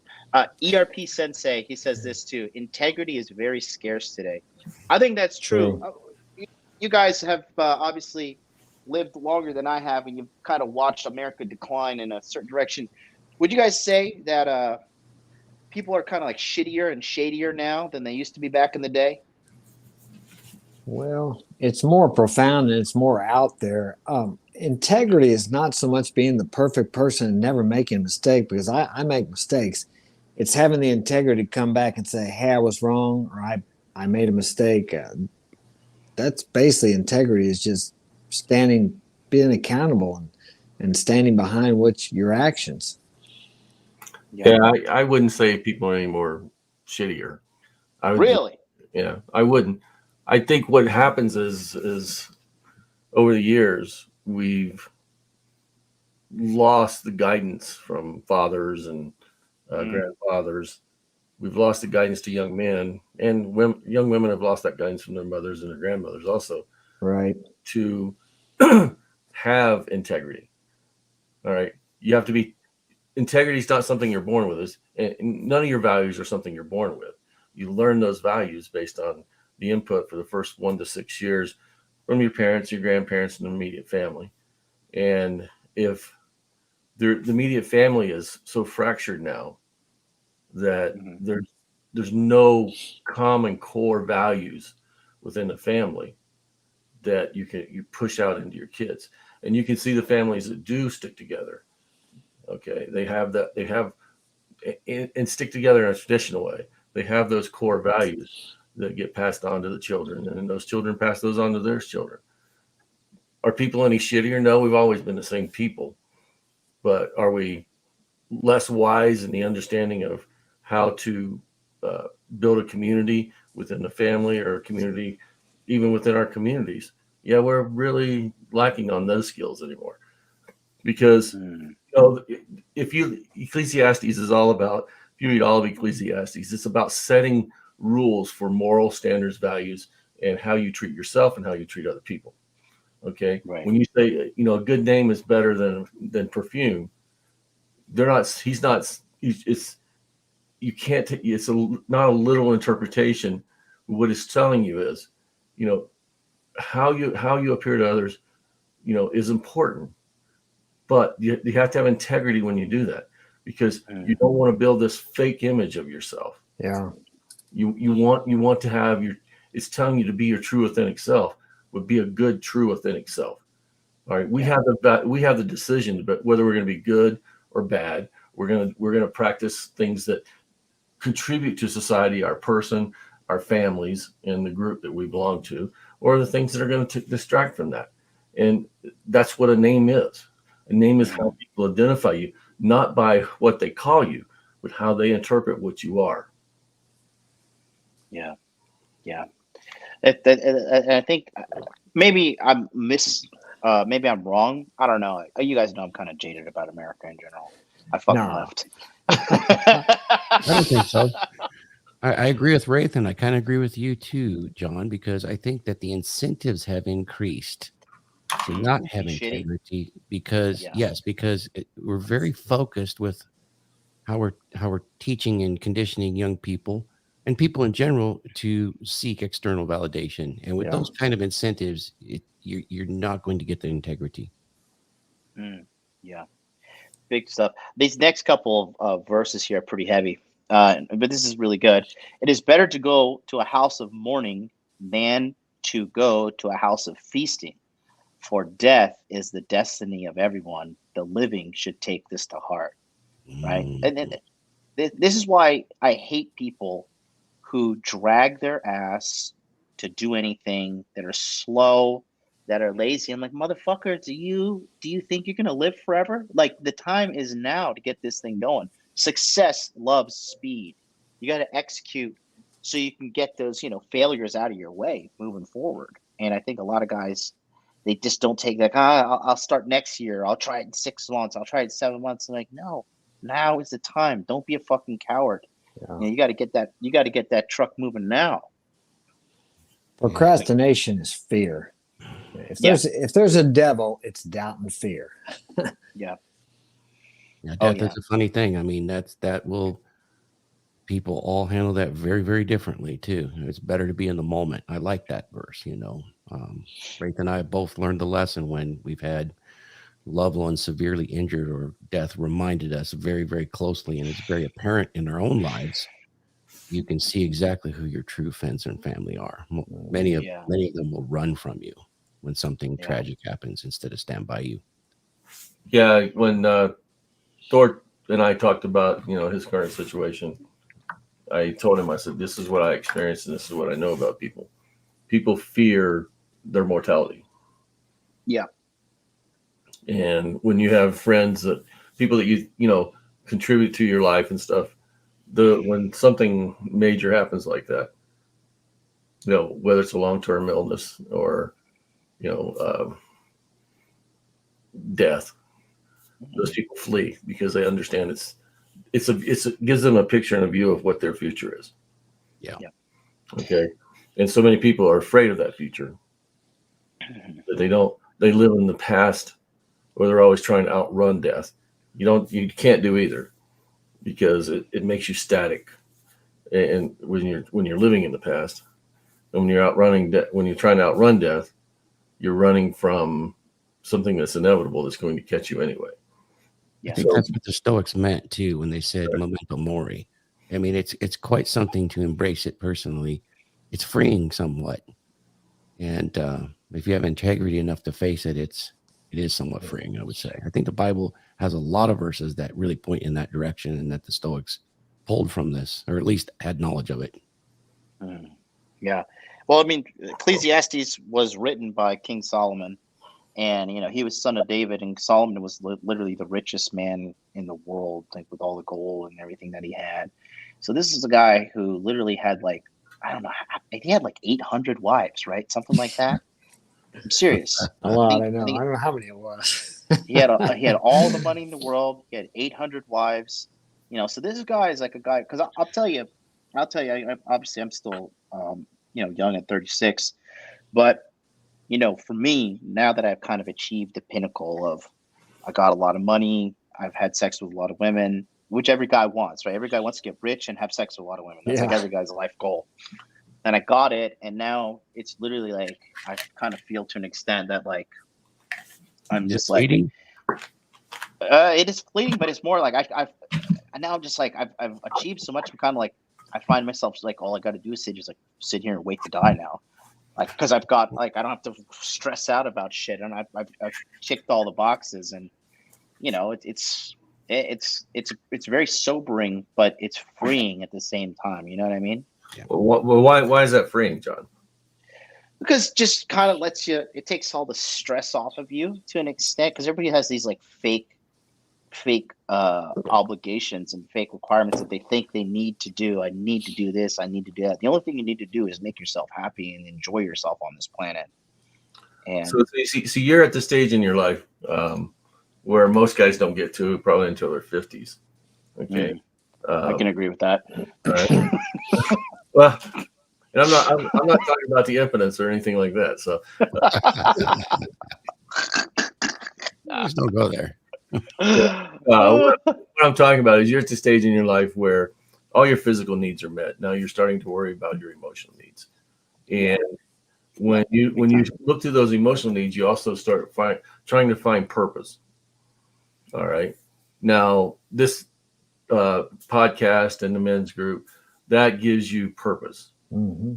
ERP Sensei, he says this too. Integrity is very scarce today. I think that's true. True. You guys have obviously lived longer than I have, and you've kind of watched America decline in a certain direction. Would you guys say that people are kind of like shittier and shadier now than they used to be back in the day? Well, it's more profound and it's more out there. Integrity is not so much being the perfect person and never making a mistake, because I make mistakes. It's having the integrity to come back and say, hey, I was wrong, or I made a mistake. That's basically integrity, is just standing, being accountable, and standing behind your actions. Yeah. Yeah, I wouldn't say people are any more shittier. I would just, Really? yeah, I wouldn't. I think what happens is over the years we've lost the guidance from fathers and Mm, grandfathers. We've lost the guidance to young men, and young women have lost that guidance from their mothers and their grandmothers also, Right. to have integrity. All right, you have to be. Integrity is not something you're born with. And none of your values are something you're born with. You learn those values based on the input for the first 1 to 6 years from your parents, your grandparents, and the immediate family. And if the immediate family is so fractured now that hmm there's no common core values within the family that you push out into your kids, and you can see the families that do stick together. Okay, they have and stick together in a traditional way. They have those core values. that get passed on to the children, and those children pass those on to their children. Are people any shittier? No, we've always been the same people, but are we less wise in the understanding of how to build a community within the family, or a community even within our communities? Yeah, we're really lacking on those skills anymore, because if you Ecclesiastes is all about, if you read all of Ecclesiastes, it's about setting rules for moral standards, values, and how you treat yourself and how you treat other people. Okay, Right. when you say, a good name is better than perfume, they're not. He's not. It's you can't. It's not a literal interpretation. What it's telling you is, how you appear to others, is important. But you have to have integrity when you do that, because you don't want to build this fake image of yourself. Yeah. You want to have it's telling you to be your true authentic self, but be a good true authentic self. All right. We have the decision, but whether we're going to be good or bad, we're going to practice things that contribute to society, our person, our families, and the group that we belong to, or the things that are going to distract from that. And that's what a name is. A name is how people identify you, not by what they call you, but how they interpret what you are. Yeah. I think maybe maybe I'm wrong. I don't know. You guys know I'm kind of jaded about America in general. I fucking left. I don't think so. I agree with Wraith, and I kind of agree with you too, John, because I think that the incentives have increased to not have integrity, because we're very focused with how we're teaching and conditioning young people and people in general to seek external validation, and with those kind of incentives, you're not going to get the integrity. Yeah, big stuff. These next couple of verses here are pretty heavy, but this is really good. It is better to go to a house of mourning than to go to a house of feasting. For death is the destiny of everyone. The living should take this to heart, right? And this is why I hate people who drag their ass to do anything, that are slow, that are lazy. I'm like, motherfucker, do you think you're gonna live forever? Like, the time is now to get this thing going. Success loves speed. You got to execute so you can get those failures out of your way moving forward. And I think a lot of guys, they just don't take that. I'll start next year. I'll try it in 6 months. I'll try it in 7 months. I'm like, no, now is the time. Don't be a fucking coward. You got to get that. You got to get that truck moving now. Procrastination is fear. If there's a devil, it's doubt and fear. Death is a funny thing. I mean, people all handle that very, very differently too. It's better to be in the moment. I like that verse. Wraith and I both learned the lesson when we've had loved ones severely injured, or death reminded us very, very closely, and it's very apparent in our own lives. You can see exactly who your true friends and family are. Many of them will run from you when something tragic happens instead of stand by you. Yeah, when Thor and I talked about his current situation, I told him, I said, this is what I experienced, and this is what I know about people. People fear their mortality. Yeah. And when you have friends, people that you contribute to your life and stuff, when something major happens like that, whether it's a long-term illness or death, those people flee, because they understand it gives them a picture and a view of what their future is. Yeah. Okay. And so many people are afraid of that future that they live in the past, or they're always trying to outrun death. You can't do either, because it makes you static. And when you're living in the past, and when you're when you're trying to outrun death, you're running from something that's inevitable, that's going to catch you anyway. I think that's what the Stoics meant too when they said memento mori. I mean, it's quite something to embrace it personally. It's freeing somewhat, and if you have integrity enough to face it, it is somewhat freeing, I would say. I think the Bible has a lot of verses that really point in that direction, and that the Stoics pulled from this, or at least had knowledge of it. Yeah. Well, I mean, Ecclesiastes was written by King Solomon, and he was son of David, and Solomon was literally the richest man in the world, like with all the gold and everything that he had. So this is a guy who literally had like, I don't know, he had like 800 wives, right? Something like that. I'm serious. A I lot, think I know. I I think don't know how many it was. he had all the money in the world. He had 800 wives. So this guy is like a guy, because I'll tell you. Obviously, I'm still young at 36, but for me, now that I've kind of achieved the pinnacle of, I got a lot of money, I've had sex with a lot of women, which every guy wants, right? Every guy wants to get rich and have sex with a lot of women. That's like Yeah. every guy's life goal. And I got it, and now it's literally like I kind of feel to an extent that like I'm Just just like, waiting. it is fleeting, but it's more like and now I'm just like I've achieved so much. I'm kind of like, I find myself like, all I got to do is sit here and wait to die now, like, because I've got, like, I don't have to stress out about shit, and I've ticked all the boxes, and it's very sobering, but it's freeing at the same time. You know what I mean? Well, why is that freeing, John? Because just kind of it takes all the stress off of you to an extent, because everybody has these like fake obligations and fake requirements that they think they need to do. I need to do this, I need to do that. The only thing you need to do is make yourself happy and enjoy yourself on this planet. And so you're at the stage in your life where most guys don't get to, probably until their 50s. Okay. I can agree with that. All right. Well, and I'm not talking about the impotence or anything like that. So Just don't go there. what I'm talking about is you're at the stage in your life where all your physical needs are met. Now you're starting to worry about your emotional needs. And when you look through those emotional needs, you also start trying to find purpose. All right. Now this podcast and the men's group, that gives you purpose. Mm-hmm.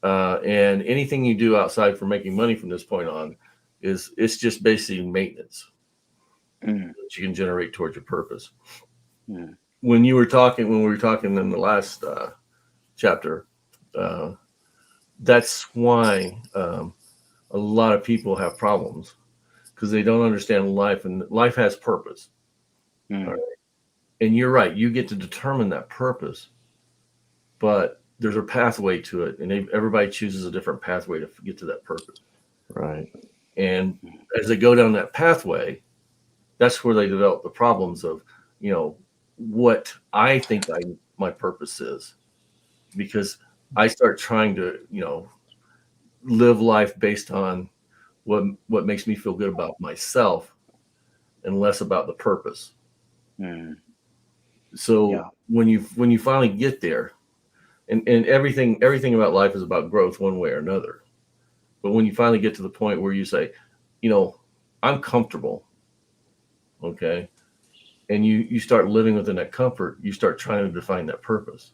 And anything you do outside for making money from this point on it's just basically maintenance that you can generate towards your purpose. When we were talking in the last chapter, that's why a lot of people have problems, because they don't understand life, and life has purpose. All right? And you're right, you get to determine that purpose, but there's a pathway to it, and everybody chooses a different pathway to get to that purpose. Right. And as they go down that pathway, that's where they develop the problems of, what I think my purpose is, because I start trying to, live life based on what makes me feel good about myself and less about the purpose. So when you finally get there, and everything about life is about growth one way or another. But when you finally get to the point where you say, I'm comfortable, okay, and you start living within that comfort, you start trying to define that purpose.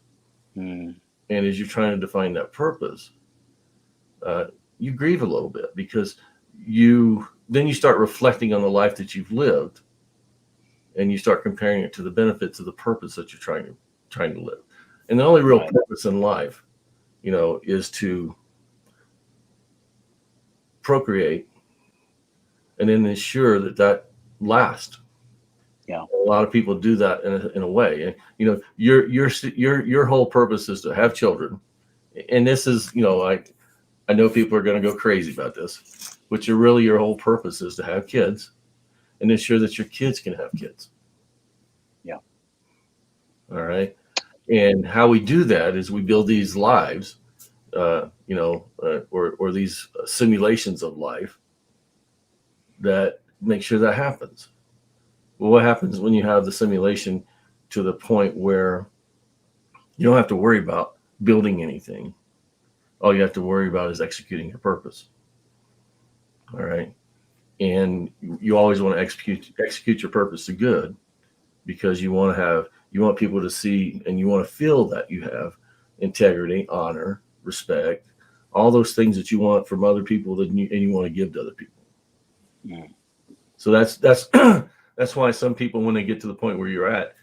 And as you're trying to define that purpose, you grieve a little bit, because you start reflecting on the life that you've lived, and you start comparing it to the benefits of the purpose that you're trying to live. And the only real purpose in life, is to procreate and then ensure that lasts. Yeah. A lot of people do that in a way. And, your whole purpose is to have children. And this is, I know people are going to go crazy about this, but your whole purpose is to have kids and ensure that your kids can have kids. Yeah. All right. And how we do that is we build these lives, or these simulations of life that make sure that happens. Well, what happens when you have the simulation to the point where you don't have to worry about building anything? All you have to worry about is executing your purpose. All right. And you always want to execute your purpose to good, because you want people to see and you want to feel that you have integrity, honor, respect, all those things that you want from other people and you want to give to other people. So that's that's why some people, when they get to the point where you're at,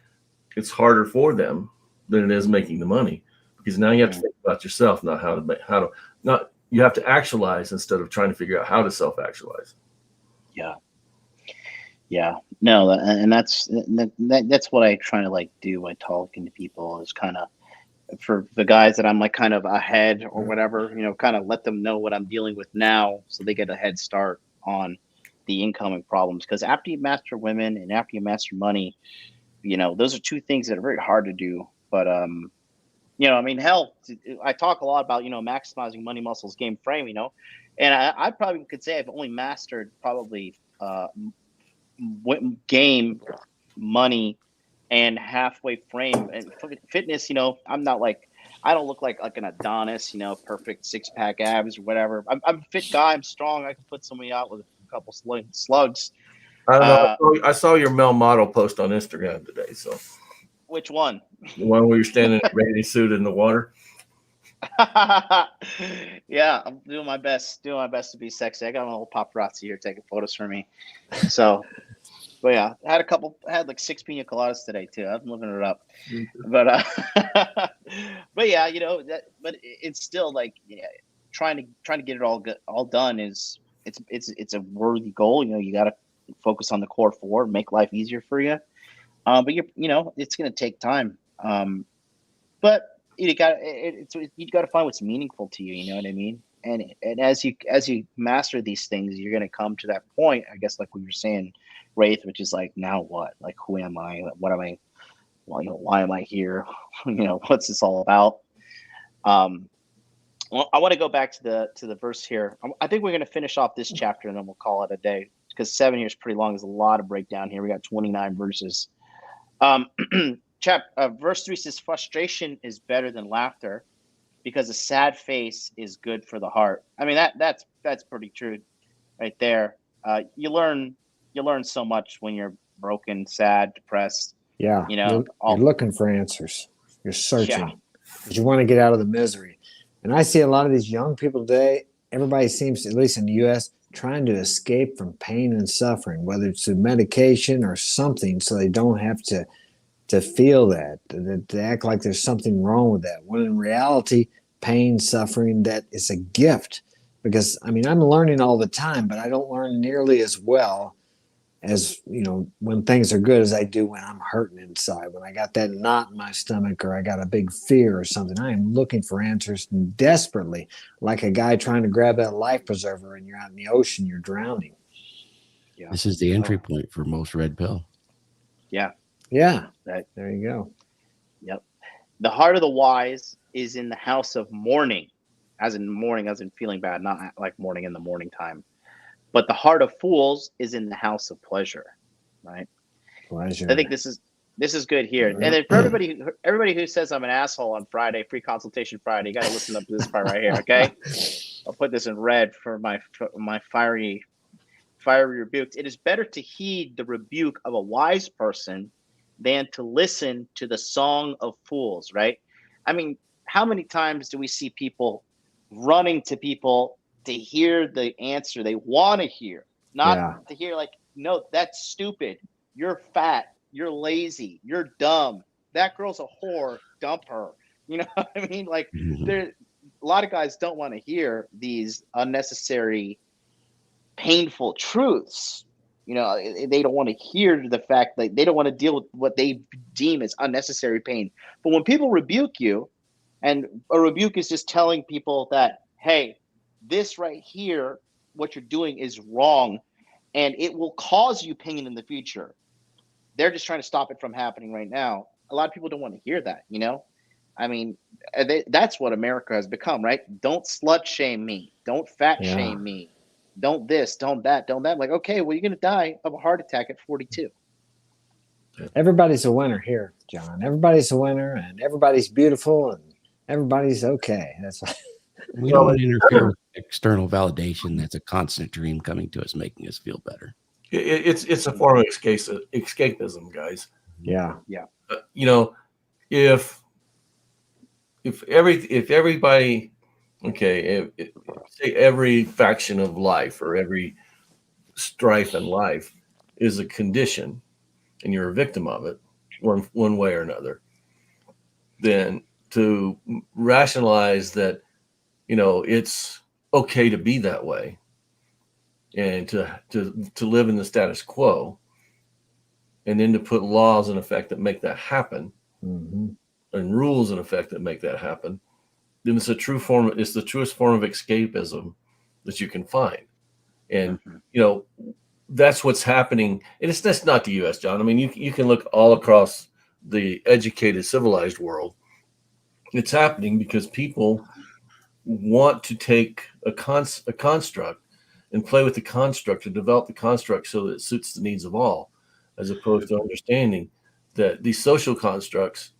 it's harder for them than it is making the money, because now you have to think about yourself, not you have to actualize instead of trying to figure out how to self-actualize. Yeah, no, and that's what I try to like do by talking to people, is kind of, for the guys that I'm like kind of ahead or whatever, kind of let them know what I'm dealing with now, so they get a head start on the incoming problems. Because after you master women and after you master money, those are two things that are very hard to do. But I mean, hell, I talk a lot about maximizing money muscles game frame, and I probably could say I've only mastered probably game, money, and halfway frame and fitness. I'm not like, I don't look like an Adonis, perfect 6-pack abs or whatever. I'm a fit guy. I'm strong. I can put somebody out with a couple slugs. I don't know. I saw your male model post on Instagram today. So which one? The one where you're standing in a bathing suit in the water. Yeah, I'm doing my best to be sexy. I got my little paparazzi here taking photos for me. So, but yeah, I had like 6 pina coladas today too. I'm living it up. But but yeah, but it's still like, trying to get it all done is it's a worthy goal. You got to focus on the core 4, make life easier for you. But it's going to take time. But you got to find what's meaningful to you. You know what I mean? And as you master these things, you're going to come to that point, I guess, like we were saying, Wraith, which is like, now what? Like, who am I? What am I? Well, why am I here? What's this all about? Well, I want to go back to the verse here. I think we're going to finish off this chapter and then we'll call it a day, because 7 here is pretty long. There's a lot of breakdown here. We got 29 verses. Verse 3 says, frustration is better than laughter, because a sad face is good for the heart. I mean, that's pretty true right there. You learn so much when you're broken, sad, depressed. Yeah, you're looking for answers. You're searching because you want to get out of the misery. And I see a lot of these young people today. Everybody seems, at least in the U.S., trying to escape from pain and suffering, whether it's through medication or something, so they don't have to feel that, to act like there's something wrong with that. When in reality, pain, suffering, that is a gift. Because, I mean, I'm learning all the time, but I don't learn nearly as well as, when things are good as I do when I'm hurting inside, when I got that knot in my stomach or I got a big fear or something. I am looking for answers desperately, like a guy trying to grab that life preserver and you're out in the ocean, you're drowning. Yeah. This is the entry point for most red pill. Yeah. Yeah. There you go. Yep. The heart of the wise is in the house of mourning, as in feeling bad, not like mourning in the morning time. But the heart of fools is in the house of pleasure, right? Pleasure. I think this is good here. And then for everybody who says I'm an asshole on Friday, free consultation Friday, you got to listen up to this part right here, okay? I'll put this in red for my fiery rebukes. It is better to heed the rebuke of a wise person than to listen to the song of fools, right? I mean, how many times do we see people running to people to hear the answer they want to hear, not to hear like, no, that's stupid. You're fat. You're lazy. You're dumb. That girl's a whore. Dump her. You know what I mean? Like, a lot of guys don't want to hear these unnecessary, painful truths. They don't want to hear the fact that they don't want to deal with what they deem as unnecessary pain. But when people rebuke you, and a rebuke is just telling people that, hey, this right here, what you're doing is wrong, and it will cause you pain in the future. They're just trying to stop it from happening right now. A lot of people don't want to hear that, I mean, that's what America has become, right? Don't slut shame me. Don't fat shame me. Don't this, don't that, don't that. I'm like, okay, well, you're going to die of a heart attack at 42. Everybody's a winner here, John. Everybody's a winner, and everybody's beautiful, and everybody's okay. That's why. We don't want to interfere with external validation. That's a constant dream coming to us, making us feel better. It's a form of escapism, guys. Yeah. If everybody, say every faction of life or every strife in life is a condition, and you're a victim of it, one way or another, then to rationalize that, it's okay to be that way, and to live in the status quo, and then to put laws in effect that make that happen, and rules in effect that make that happen, then it's the truest form of escapism that you can find. And that's what's happening. And that's not the US, John. I mean, you can look all across the educated, civilized world. It's happening because people want to take a construct and play with the construct, to develop the construct so that it suits the needs of all, as opposed to understanding that these social constructs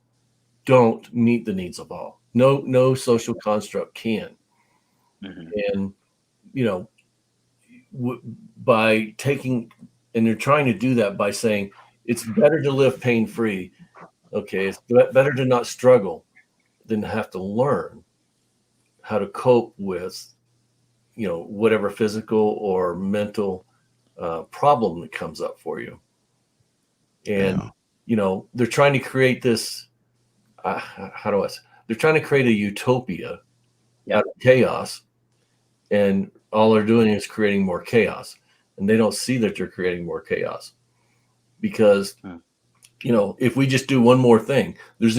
don't meet the needs of all. No social construct can. And by taking, and they're trying to do that by saying it's better to live pain-free. Okay, it's better to not struggle than to have to learn how to cope with whatever physical or mental problem that comes up for you. And they're trying to create this they're trying to create a utopia out of chaos, and all they're doing is creating more chaos, and they don't see that they're creating more chaos, because if we just do one more thing, there's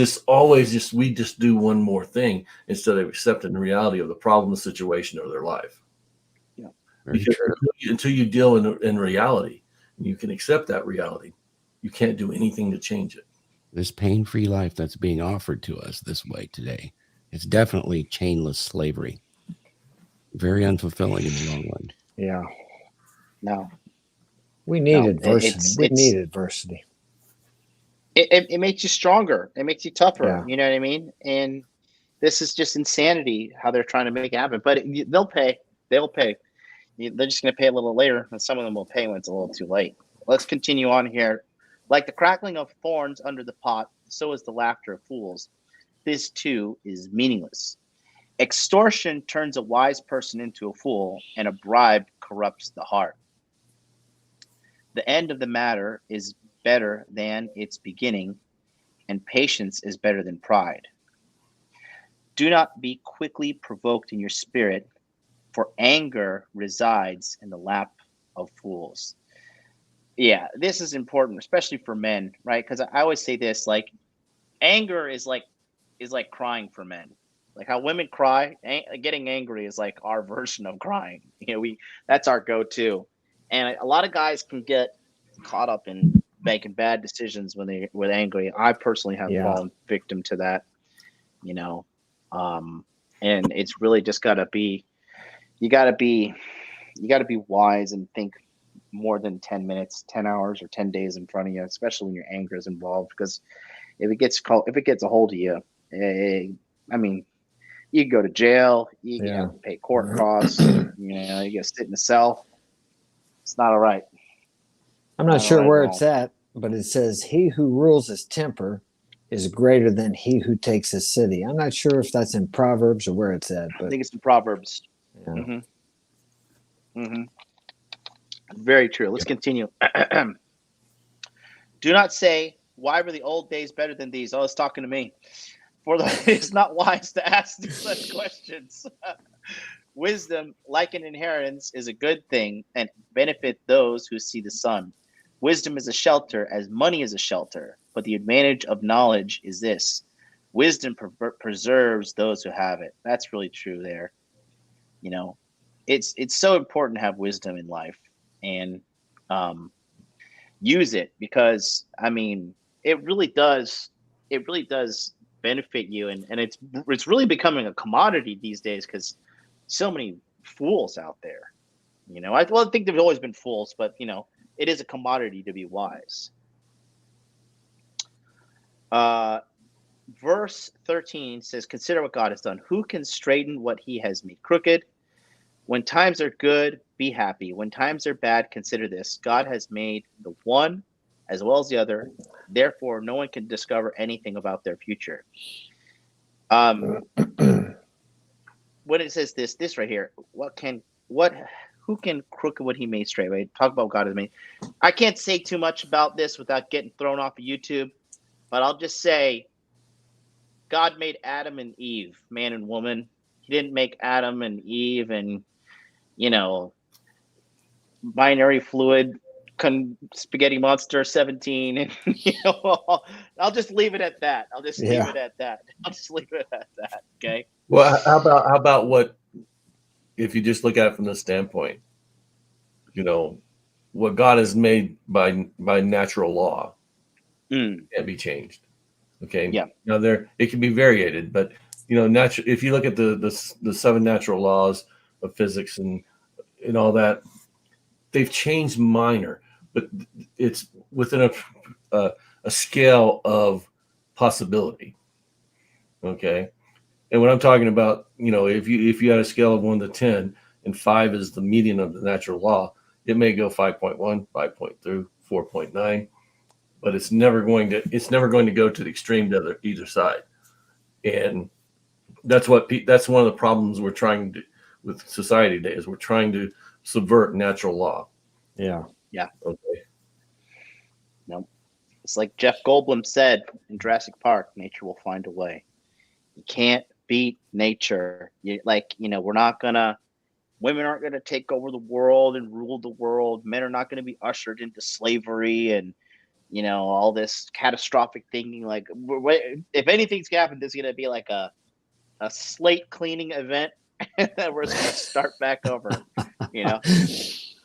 we just do one more thing instead of accepting the reality of the problem, the situation, of their life. Because until you deal in reality, and you can accept that reality, you can't do anything to change it. This pain-free life that's being offered to us this way today, it's definitely chainless slavery. Very unfulfilling in the long run. Yeah. No. We need adversity. We need adversity. It makes you stronger. It makes you tougher. Yeah. You know what I mean? And this is just insanity how they're trying to make it happen. But they'll pay. They'll pay. They're just going to pay a little later, and some of them will pay when it's a little too late. Let's continue on here. Like the crackling of thorns under the pot, so is the laughter of fools. This too is meaningless. Extortion turns a wise person into a fool, and a bribe corrupts the heart. The end of the matter is better than its beginning, and patience is better than pride. Do not be quickly provoked in your spirit, for anger resides in the lap of fools. Yeah, this is important, especially for men, right? Because I always say this, like, anger is like crying for men. Like how women cry, getting angry is like our version of crying. That's our go-to. And a lot of guys can get caught up in making bad decisions when they're angry. I personally have fallen victim to that, and it's really just you gotta be wise and think more than 10 minutes, 10 hours, or 10 days in front of you, especially when your anger is involved. Because if it gets a hold of you, I mean, you can go to jail, you can have to pay court costs, you get sit in a cell. It's not all right. I'm not sure where it's at, but it says, "He who rules his temper is greater than he who takes his city." I'm not sure if that's in Proverbs or where it's at, but I think it's in Proverbs. Yeah. Very true. Let's continue. Do not say, "Why were the old days better than these?" Oh, it's talking to me. For it's not wise to ask such questions. Wisdom, like an inheritance, is a good thing and benefit those who see the sun. Wisdom is a shelter as money is a shelter, but the advantage of knowledge is this: wisdom preserves those who have it. That's really true there. It's so important to have wisdom in life and use it, because it really does benefit you, and it's really becoming a commodity these days because so many fools out there. I think there've always been fools, but it is a commodity to be wise. Verse 13 says, "Consider what God has done. Who can straighten what he has made crooked? When times are good, be happy. When times are bad, consider this: God has made the one as well as the other. Therefore, no one can discover anything about their future." When it says this right here, who can crooked what he made straight? Right? Talk about what God has made. I can't say too much about this without getting thrown off of YouTube, but I'll just say God made Adam and Eve, man and woman. He didn't make Adam and Eve and, you know, binary fluid spaghetti monster 17 and I'll just leave it at that. I'll just leave it at that. Okay. Well, how about what if you just look at it from the standpoint, what God has made by natural law can't be changed. Okay. Yeah. Now it can be variated, but if you look at the 7 natural laws of physics and all that, they've changed minor, but it's within a scale of possibility. Okay. And what I'm talking about, if you had a scale of 1 to 10 and 5 is the median of the natural law, it may go 5.1, 5.2, 4.9, but it's never going to go to the extreme to either side. And that's one of the problems we're trying to with society today is we're trying to subvert natural law. Yeah. Yeah. Okay. No. It's like Jeff Goldblum said in Jurassic Park, nature will find a way. You can't beat nature. Women aren't gonna take over the world and rule the world. Men are not gonna be ushered into slavery and all this catastrophic thinking. Like, if anything's gonna happen, there's gonna be like a slate cleaning event that we're just gonna start back over.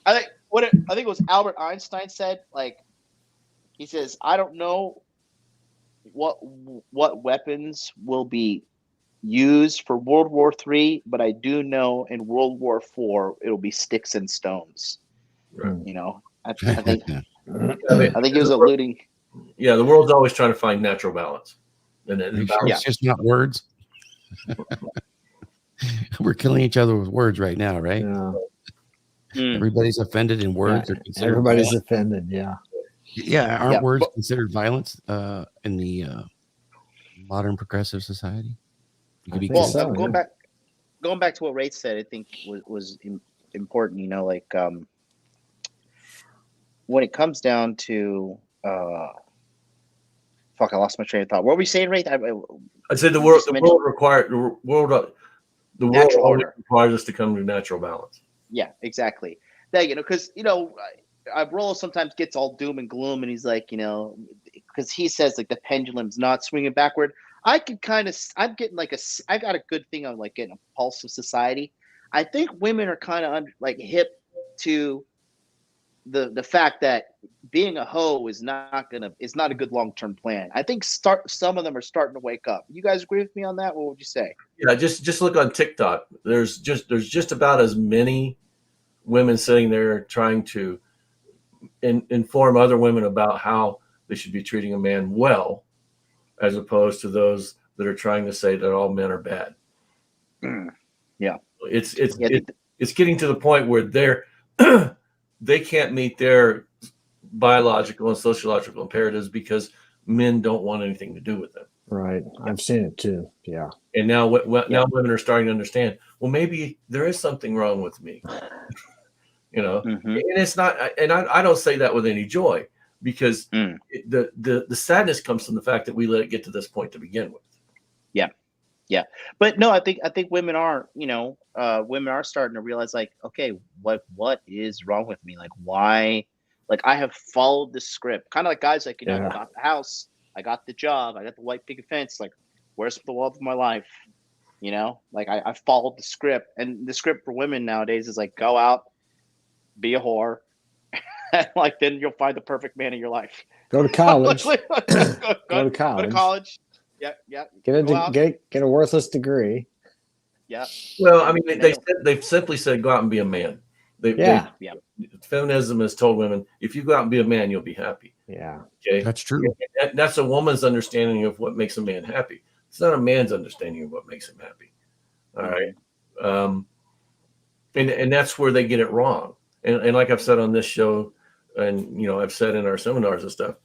I think it was Albert Einstein said. Like, he says, I don't know what weapons will be used for World War III, but I do know in World War IV it'll be sticks and stones. Right. I think he was alluding. Yeah, the world's always trying to find natural balance, and it's just not words. We're killing each other with words right now, right? Yeah. Everybody's offended, and words are considered. Everybody's offended. Yeah. Yeah, aren't words considered violence in the modern progressive society? Going back to what Ray said, I think was important. When it comes down to I lost my train of thought. What were we saying, Ray? I said the world always requires us to come to natural balance. Yeah, exactly. Because Rollo sometimes gets all doom and gloom, and he's like, because he says like the pendulum's not swinging backward. I got a good thing on like getting a pulse of society. I think women are kind of hip to the fact that being a hoe is not a good long-term plan. I think some of them are starting to wake up. You guys agree with me on that? What would you say? Yeah, just look on TikTok. There's just about as many women sitting there trying to inform other women about how they should be treating a man well, as opposed to those that are trying to say that all men are bad. Yeah, it's getting to the point where they can't meet their biological and sociological imperatives because men don't want anything to do with them. Right, I've seen it too. Yeah, and now women are starting to understand. Well, maybe there is something wrong with me. Mm-hmm. And it's not. And I don't say that with any joy, because the sadness comes from the fact that we let it get to this point to begin with. Yeah. But no, I think women are, women are starting to realize, like, okay, what is wrong with me? Like, why? Like, I have followed the script, kind of like guys, like, I got the house, I got the job, I got the white picket fence. Like, where's the love of my life? Like I followed the script, and the script for women nowadays is like, go out, be a whore, and like then you'll find the perfect man in your life. Go to college. Go to college. Yeah. Get a worthless degree. Yeah. Well, I mean, they've simply said go out and be a man. Feminism has told women, if you go out and be a man, you'll be happy. Yeah. Okay. That's true. That's a woman's understanding of what makes a man happy. It's not a man's understanding of what makes him happy. All right. And that's where they get it wrong. And like I've said on this show, and I've said in our seminars and stuff,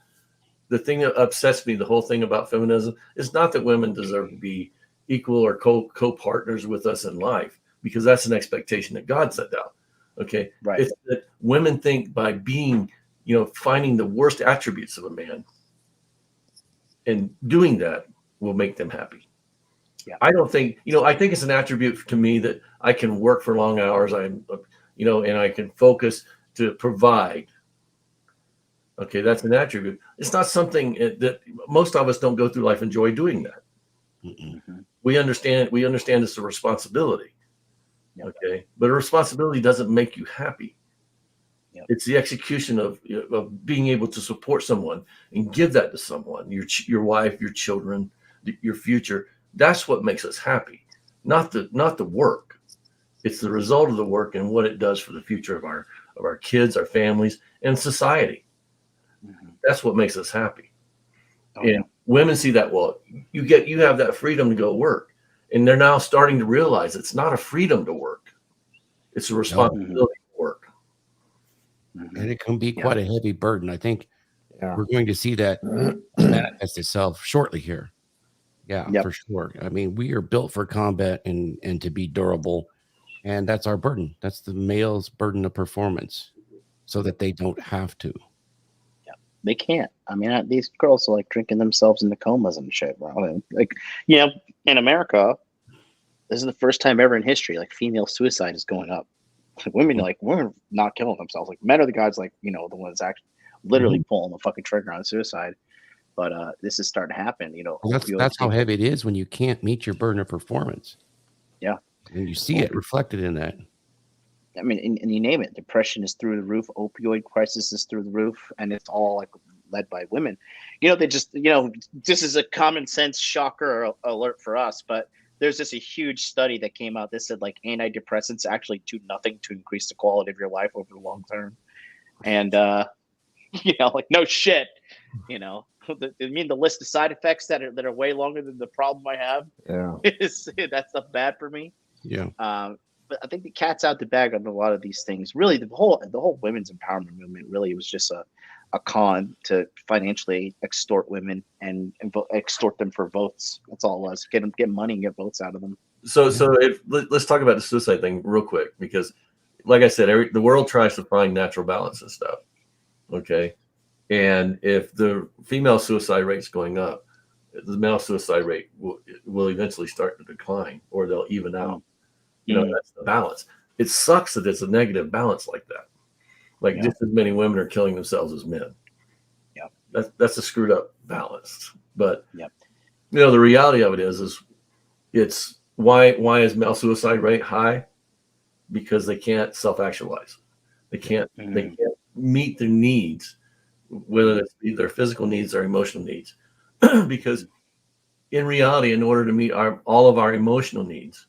the thing that upsets me, the whole thing about feminism, is not that women deserve to be equal or co-partners with us in life, because that's an expectation that God set out. Okay. Right. It's that women think by being, finding the worst attributes of a man and doing that will make them happy. Yeah. I don't think, I think it's an attribute to me that I can work for long hours. I'm, and I can focus to provide. Okay, that's an attribute. It's not something that most of us don't go through life enjoy doing that. Mm-hmm. We understand it's a responsibility. Yep. Okay, but a responsibility doesn't make you happy. Yep. It's the execution of being able to support someone and give that to someone, your wife, your children, your future. That's what makes us happy, not the work. It's the result of the work and what it does for the future of our kids, our families, and society. Mm-hmm. That's what makes us happy. Oh, And yeah. women see that, well, you have that freedom to go work. And they're now starting to realize it's not a freedom to work. It's a responsibility to work. Mm-hmm. And it can be quite a heavy burden. I think Yeah. we're going to see that manifest itself shortly here. Yeah, Yep. for sure. I mean, we are built for combat and to be durable. And that's our burden. That's the male's burden of performance so that they don't have to. They can't. I mean, these girls are like drinking themselves into comas and shit, bro. Like, in America, this is the first time ever in history, like, female suicide is going up. Women are not killing themselves. Like, men are the guys, like, the ones actually literally pulling the fucking trigger on suicide. But this is starting to happen. Well, that's how heavy it is when you can't meet your burden of performance. Yeah. And you see it reflected in that. I mean, and you name it. Depression is through the roof. Opioid crisis is through the roof, and it's all like led by women. They just, this is a common sense shocker alert for us, but there's just a huge study that came out that said like antidepressants actually do nothing to increase the quality of your life over the long term. And like, no shit. I mean, the list of side effects that are way longer than the problem I have. Yeah. That's stuff bad for me. Yeah. But I think the cat's out the bag on a lot of these things. Really, the whole women's empowerment movement really was just a con to financially extort women and extort them for votes. That's all it was. Get money and get votes out of them. So let's talk about the suicide thing real quick, because, like I said, the world tries to find natural balance and stuff. Okay, and if the female suicide rate's going up, the male suicide rate will eventually start to decline, or they'll even out. That's the balance. It sucks that it's a negative balance like that. Like, just as many women are killing themselves as men. Yeah. That's a screwed up balance. But Yep. The reality of it is it's why is male suicide rate high? Because they can't self-actualize. They can't meet their needs, whether it's their physical needs or emotional needs. Because in reality, in order to meet all of our emotional needs,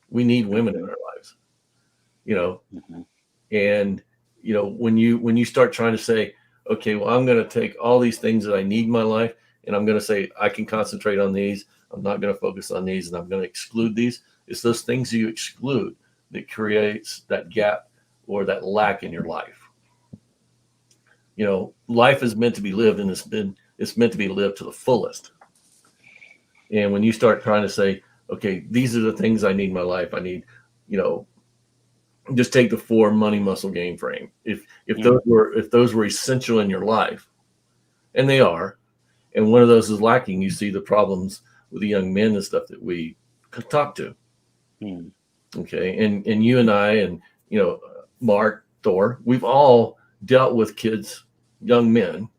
we need women in our lives, and when you start trying to say, okay, well, I'm going to take all these things that I need in my life, and I'm going to say I can concentrate on these. I'm not going to focus on these, and I'm going to exclude these. It's those things you exclude that creates that gap or that lack in your life. Life is meant to be lived, and it's meant to be lived to the fullest. And when you start trying to say, okay, these are the things I need in my life. I need, just take the 4 money, muscle, game frame. If those were essential in your life, and they are, and one of those is lacking, you see the problems with the young men and stuff that we talk to. Okay, and you and I and Mark, Thor, we've all dealt with kids, young men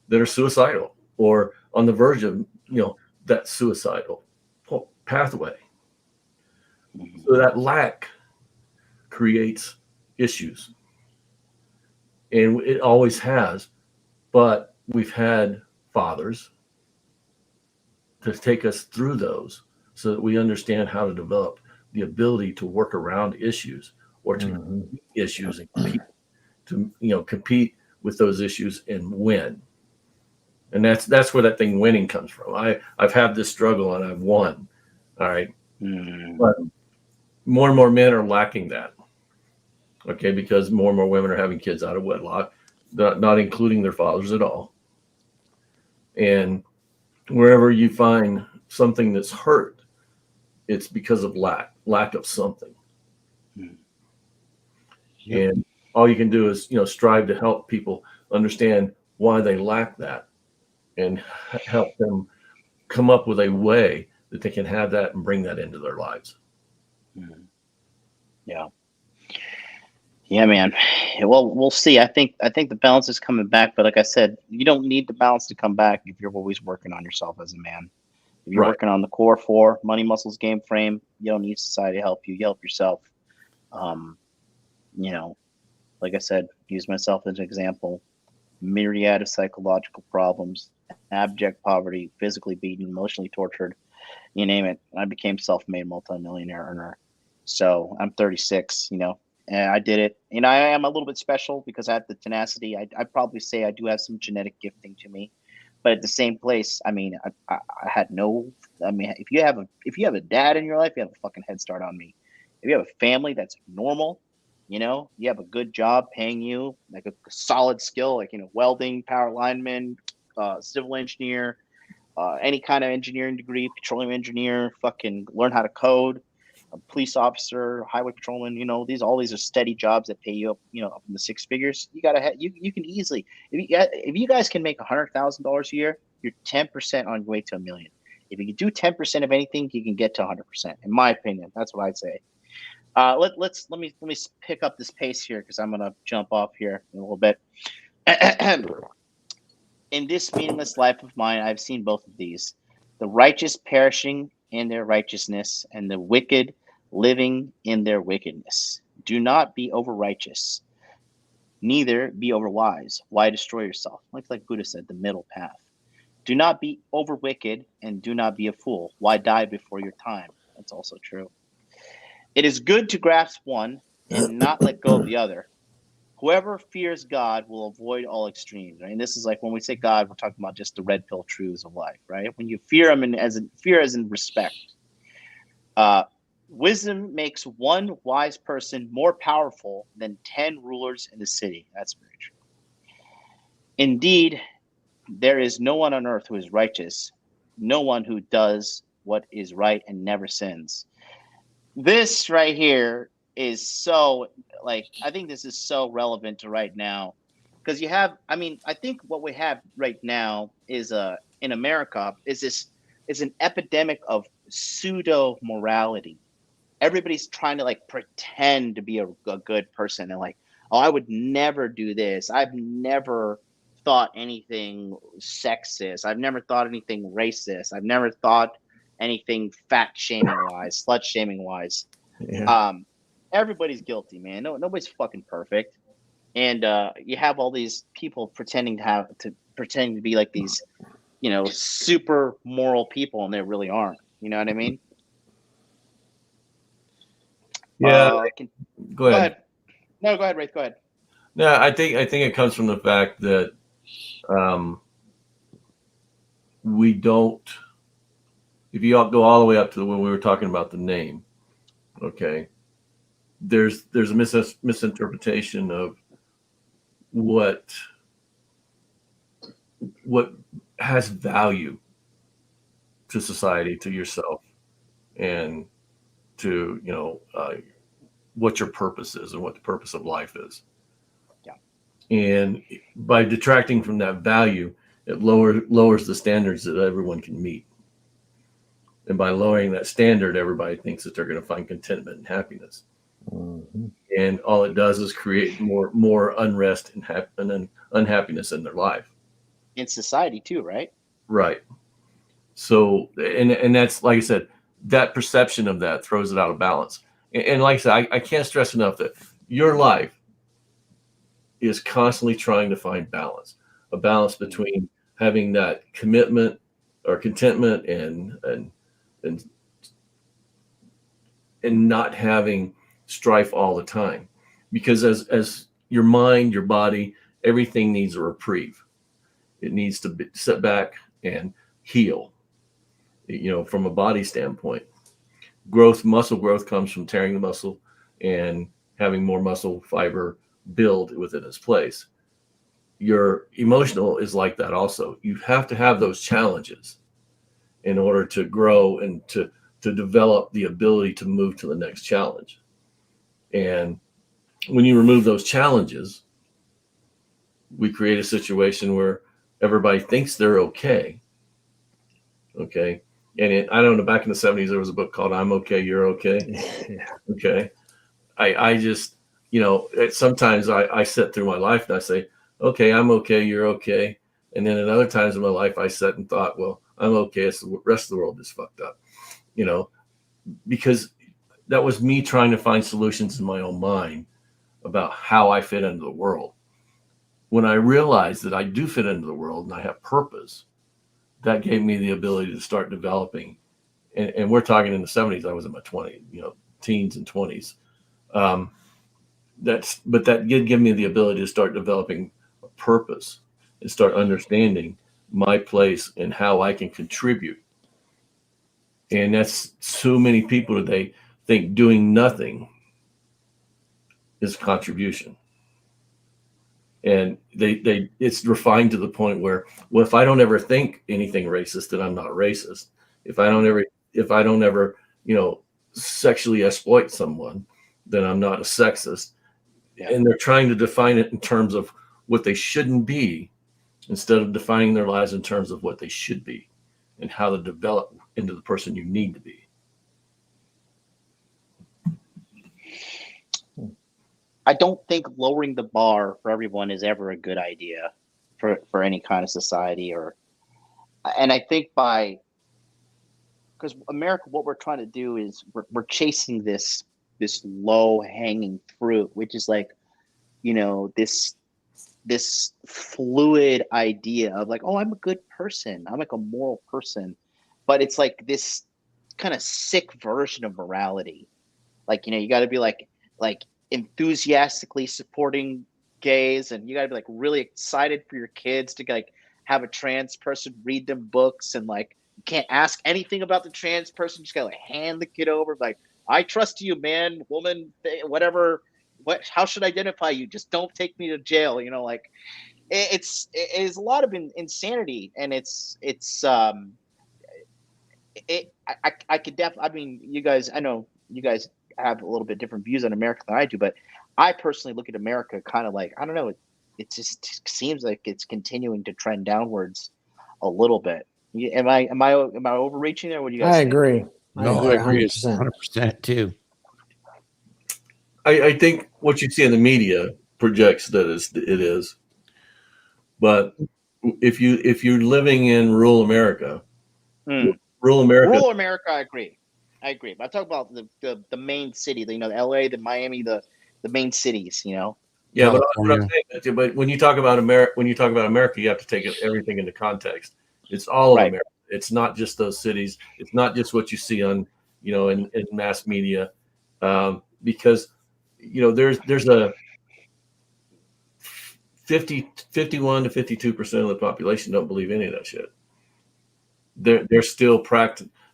that are suicidal or on the verge of that suicidal pathway. So that lack creates issues, and it always has. But we've had fathers to take us through those so that we understand how to develop the ability to work around issues or to meet issues and compete with those issues and win. And that's where that thing winning comes from. I've had this struggle and I've won. All right. But more and more men are lacking that. Okay, because more and more women are having kids out of wedlock, not including their fathers at all. And wherever you find something that's hurt, it's because of lack of something. And all you can do is strive to help people understand why they lack that and help them come up with a way that they can have that and bring that into their lives. Mhm. Yeah. Yeah, man. Well, we'll see. I think the balance is coming back, but like I said, you don't need the balance to come back if you're always working on yourself as a man. If you're Right. working on the core four, money, muscles, game frame, you don't need society to help you. You help yourself. Um, you know, like I said, use myself as an example. Myriad of psychological problems, abject poverty, physically beaten, emotionally tortured, you name it. I became self-made multimillionaire earner. So I'm 36, and I did it. And I am a little bit special because I have the tenacity. I'd probably say I do have some genetic gifting to me. But at the same place, I mean, I had no. I mean, if you have a dad in your life, you have a fucking head start on me. If you have a family that's normal, you have a good job paying you like a solid skill, like welding, power lineman, civil engineer, any kind of engineering degree, petroleum engineer, fucking learn how to code, a police officer, highway patrolman. All these are steady jobs that pay you up, up in the six figures. You can easily, if you guys can make $100,000 a year, you're 10% on your way to $1 million. If you can do 10% of anything, you can get to 100%. In my opinion, that's what I'd say. Let me pick up this pace here because I'm gonna jump off here in a little bit. In this meaningless life of mine, I've seen both of these: the righteous perishing in their righteousness, and the wicked living in their wickedness. Do not be over righteous, neither be over wise. Why destroy yourself? Like Buddha said, the middle path. Do not be over wicked, and do not be a fool. Why die before your time? That's also true. It is good to grasp one and not let go of the other. Whoever fears God will avoid all extremes, right? And this is like when we say God, we're talking about just the red pill truths of life, right? When you fear Him, and fear as in respect. Uh, Wisdom makes one wise person more powerful than 10 rulers in the city. That's very true. Indeed, there is no one on earth who is righteous, no one who does what is right and never sins. This right here is so, like, I think this is so relevant to right now because I think what we have right now is in America is an epidemic of pseudo morality. Everybody's trying to like pretend to be a good person and like, oh, I would never do this. I've never thought anything sexist. I've never thought anything racist. I've never thought anything fat shaming wise, slut shaming wise. Yeah. Everybody's guilty, man. Nobody's fucking perfect. And you have all these people pretending to be like these, super moral people, and they really aren't. You know what I mean? Yeah. Go ahead. No, go ahead, Wraith. Go ahead. No, I think it comes from the fact that we don't. If you go all the way up to when we were talking about the name, okay, there's a misinterpretation of what has value to society, to yourself, and to what your purpose is and what the purpose of life is. Yeah. And by detracting from that value, it lowers the standards that everyone can meet. And by lowering that standard, everybody thinks that they're going to find contentment and happiness. Mm-hmm. And all it does is create more unrest and unhappiness in their life. In society too, right? Right. So, and that's, like I said, that perception of that throws it out of balance. And like I said, I can't stress enough that your life is constantly trying to find balance, a balance between having that commitment or contentment and not having strife all the time. Because as your mind, your body, everything needs a reprieve. It needs to sit back and heal, from a body standpoint. Muscle growth comes from tearing the muscle and having more muscle fiber build within its place. Your emotional is like that also. You have to have those challenges in order to grow and to develop the ability to move to the next challenge. And when you remove those challenges, we create a situation where everybody thinks they're okay. Okay. And I don't know, back in the 70s, there was a book called I'm Okay, You're Okay. Yeah. Okay. I just, sometimes I sit through my life and I say, okay, I'm okay, you're okay. And then at other times in my life, I sat and thought, well, I'm okay. It's the rest of the world is fucked up, because that was me trying to find solutions in my own mind about how I fit into the world. When I realized that I do fit into the world and I have purpose, that gave me the ability to start developing. And we're talking in the 70s, I was in my 20s, teens and 20s. But that did give me the ability to start developing a purpose and start understanding my place and how I can contribute. And that's so many people today think doing nothing is contribution. And it's refined to the point where, well, if I don't ever think anything racist, then I'm not racist. If I don't ever, sexually exploit someone, then I'm not a sexist. Yeah. And they're trying to define it in terms of what they shouldn't be, instead of defining their lives in terms of what they should be and how to develop into the person you need to be. I don't think lowering the bar for everyone is ever a good idea for any kind of society, and I think because America, what we're trying to do is we're chasing this low hanging fruit, which is like, this fluid idea of like, oh, I'm a good person, I'm like a moral person, but it's like this kind of sick version of morality. Like, you got to be like enthusiastically supporting gays, and you got to be like really excited for your kids to like have a trans person read them books, and like you can't ask anything about the trans person, just gotta like hand the kid over, like, I trust you, man, woman, whatever, how should I identify you, just don't take me to jail, like it is a lot of insanity, and I could definitely, I mean, you guys, I know you guys have a little bit different views on America than I do, but I personally look at America kind of like, I don't know, it just seems like it's continuing to trend downwards a little bit. Am I overreaching there? What do you guys think? Agree. No, I agree 100% too. I think what you see in the media projects that it is, but if you're living in rural America, rural America, I agree. But I talk about the main city, the LA, the Miami, the main cities, Yeah, but when you talk about America, you have to take everything into context. It's all of America. It's not just those cities. It's not just what you see on, in mass media, because, there's a 51 to 52% of the population don't believe any of that shit. They're still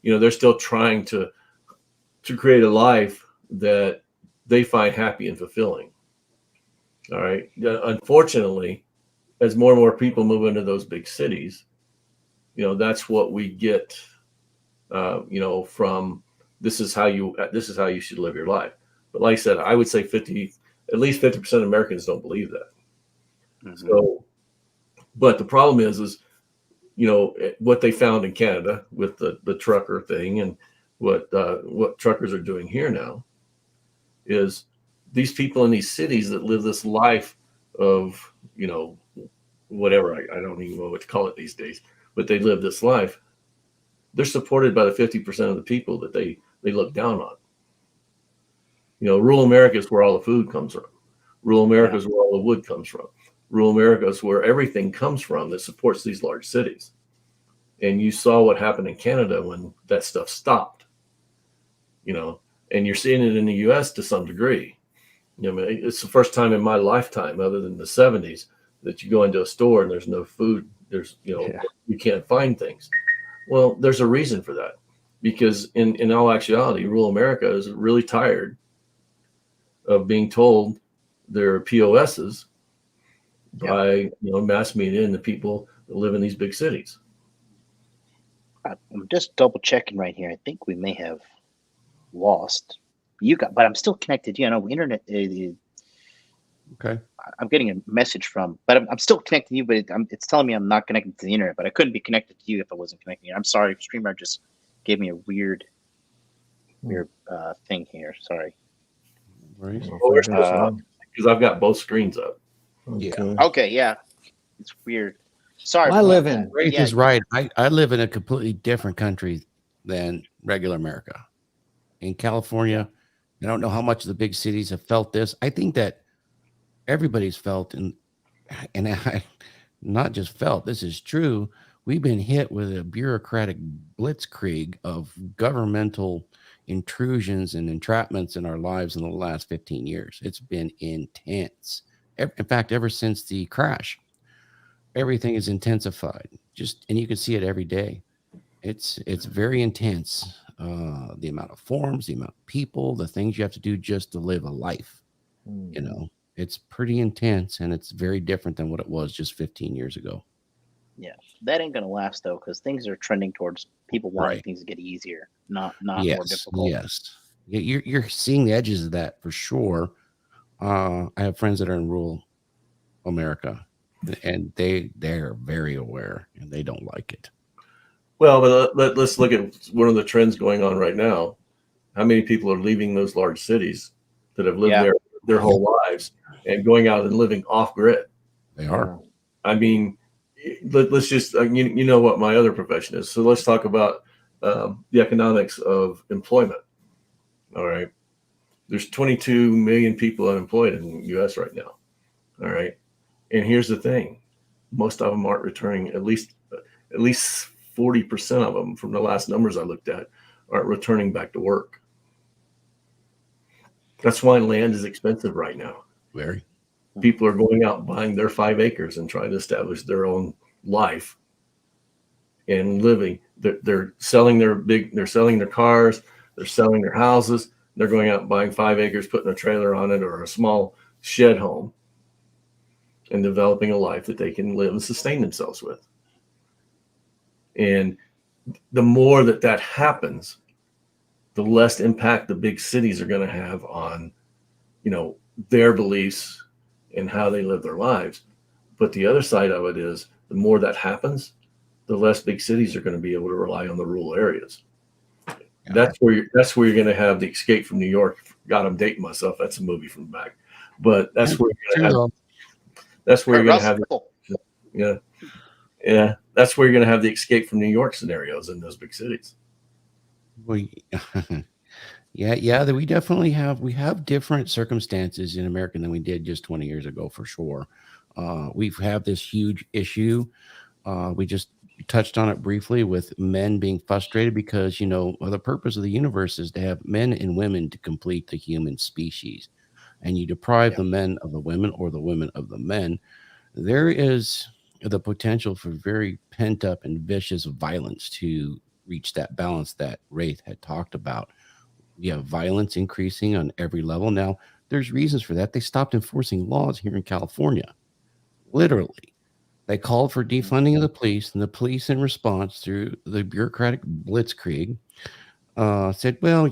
they're still trying to create a life that they find happy and fulfilling. All right. Unfortunately, as more and more people move into those big cities, that's what we get, from this is how you should live your life. But like I said, I would say at least 50% of Americans don't believe that. Mm-hmm. So, but the problem is, what they found in Canada with the trucker thing, and what truckers are doing here now, is these people in these cities that live this life of, whatever, I don't even know what to call it these days, but they live this life. They're supported by the 50% of the people that they look down on. Rural America is where all the food comes from. Rural America is where all the wood comes from. Rural America is where everything comes from that supports these large cities. And you saw what happened in Canada when that stuff stopped, and you're seeing it in the US to some degree. It's the first time in my lifetime, other than the 70s, that you go into a store and there's no food. You can't find things. Well, there's a reason for that, because in all actuality, rural America is really tired of being told they're POSs by mass media and the people that live in these big cities. I'm just double checking right here. I think we may have lost but I'm still connected. Internet. Okay. I'm getting a message from, but I'm still connected to you, but it's telling me I'm not connected to the internet. But I couldn't be connected to you if I wasn't connected. I'm sorry, StreamYard just gave me a weird thing here. Sorry. Right. Because I've got both screens up. Okay. Okay, yeah. It's weird. Sorry. I about live that. in. Rafe Yeah, is right. I live in a completely different country than regular America. In California, I don't know how much the big cities have felt this. I think that everybody's felt, and I not just felt, this is true. We've been hit with a bureaucratic blitzkrieg of governmental intrusions and entrapments in our lives in the last 15 years. It's been intense. In fact, ever since the crash, everything is intensified. And you can see it every day. It's very intense. The amount of forms, the amount of people, the things you have to do just to live a life. You know, it's pretty intense, and it's very different than what it was just 15 years ago. Yeah, that ain't gonna last though, because things are trending towards people wanting Right. things to get easier, not more Yes, difficult. yes. You're seeing the edges of that for sure. I have friends that are in rural America, and they're very aware, and they don't like it. Well, but let's look at one of the trends going on right now. How many people are leaving those large cities that have lived there their whole lives and going out and living off grid? They are. I mean, let's just you know what my other profession is. So let's talk about the economics of employment. All right, there's 22 million people unemployed in the U.S. right now. All right, and here's the thing: most of them aren't returning. At least 40% of them, from the last numbers I looked at, aren't returning back to work. That's why land is expensive right now. Very. People are going out and buying their 5 acres and trying to establish their own life and living. They're selling they're selling their cars, they're selling their houses. They're going out and buying 5 acres, putting a trailer on it or a small shed home, and developing a life that they can live and sustain themselves with. And the more that happens, the less impact the big cities are going to have on, their beliefs and how they live their lives. But the other side of it is, the more that happens, the less big cities are going to be able to rely on the rural areas. Yeah. That's where you're going to have the Escape from New York. God, I'm dating myself. That's a movie from back, but that's where you're going to have. That's where you're going to have. Yeah. That's where you're going to have the Escape from New York scenarios in those big cities. Well, yeah. We definitely have different circumstances in America than we did just 20 years ago, for sure. We've had this huge issue. We just touched on it briefly with men being frustrated because, the purpose of the universe is to have men and women to complete the human species. And you deprive the men of the women or the women of the men, there is the potential for very pent up and vicious violence to reach that balance that Wraith had talked about. We have violence increasing on every level. Now, there's reasons for that. They stopped enforcing laws here in California. Literally. They called for defunding of the police, and the police, in response through the bureaucratic blitzkrieg, said, well,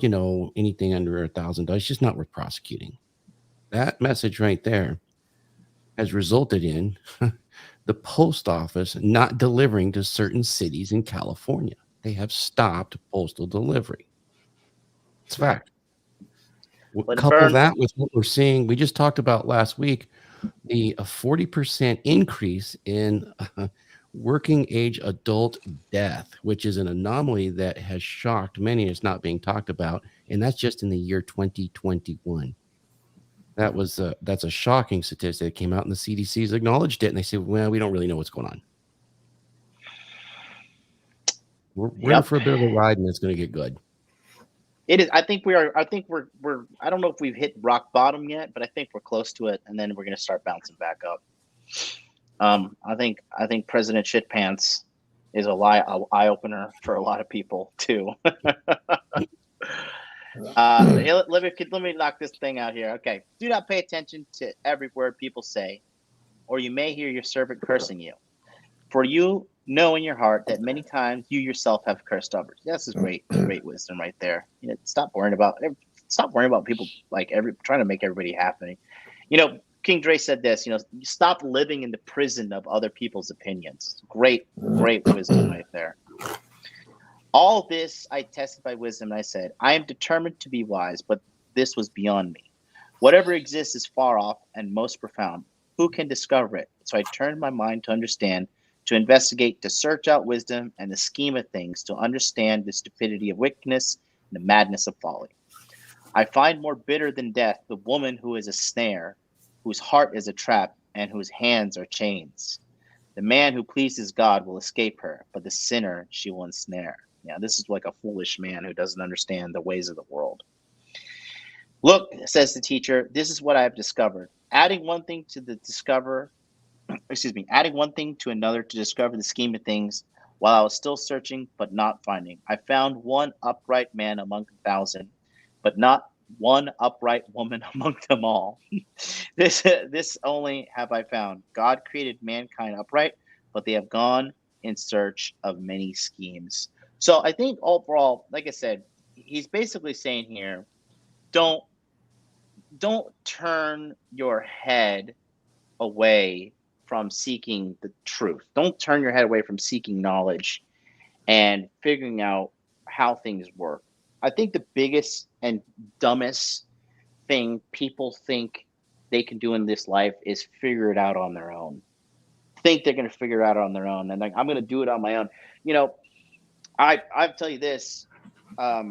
anything under $1,000 is just not worth prosecuting. That message right there has resulted in the post office not delivering to certain cities in California. They have stopped postal delivery. It's a fact. Couple that with what we're seeing. We just talked about last week, the 40% increase in working age adult death, which is an anomaly that has shocked many. It's not being talked about, and that's just in the year 2021. That's a shocking statistic that came out, and the CDC's acknowledged it, and they said, well, we don't really know what's going on. We're in for a bit of a ride, and it's going to get good. It is. I think we're. I don't know if we've hit rock bottom yet, but I think we're close to it, and then we're going to start bouncing back up. I think President Shitpants is eye opener for a lot of people too. Let me knock this thing out here. Okay. Do not pay attention to every word people say, or you may hear your servant cursing you. For you know in your heart that many times you yourself have cursed others. This is great wisdom right there. Stop worrying about people trying to make everybody happy. King Dre said this. Stop living in the prison of other people's opinions. Great wisdom right there. All this I tested by wisdom, and I said, I am determined to be wise, but this was beyond me. Whatever exists is far off and most profound. Who can discover it? So I turned my mind to understand, to investigate, to search out wisdom and the scheme of things, to understand the stupidity of wickedness and the madness of folly. I find more bitter than death the woman who is a snare, whose heart is a trap, and whose hands are chains. The man who pleases God will escape her, but the sinner she will ensnare. Yeah, this is like a foolish man who doesn't understand the ways of the world. Look, says the teacher, this is what I have discovered. Adding one thing to another to discover the scheme of things while I was still searching but not finding. I found one upright man among 1,000, but not one upright woman among them all. This only have I found. God created mankind upright, but they have gone in search of many schemes. So I think overall, like I said, he's basically saying here, don't turn your head away from seeking the truth. Don't turn your head away from seeking knowledge and figuring out how things work. I think the biggest and dumbest thing people think they can do in this life is figure it out on their own. Think they're going to figure it out on their own, and like, I'm going to do it on my own. You know, I tell you this. I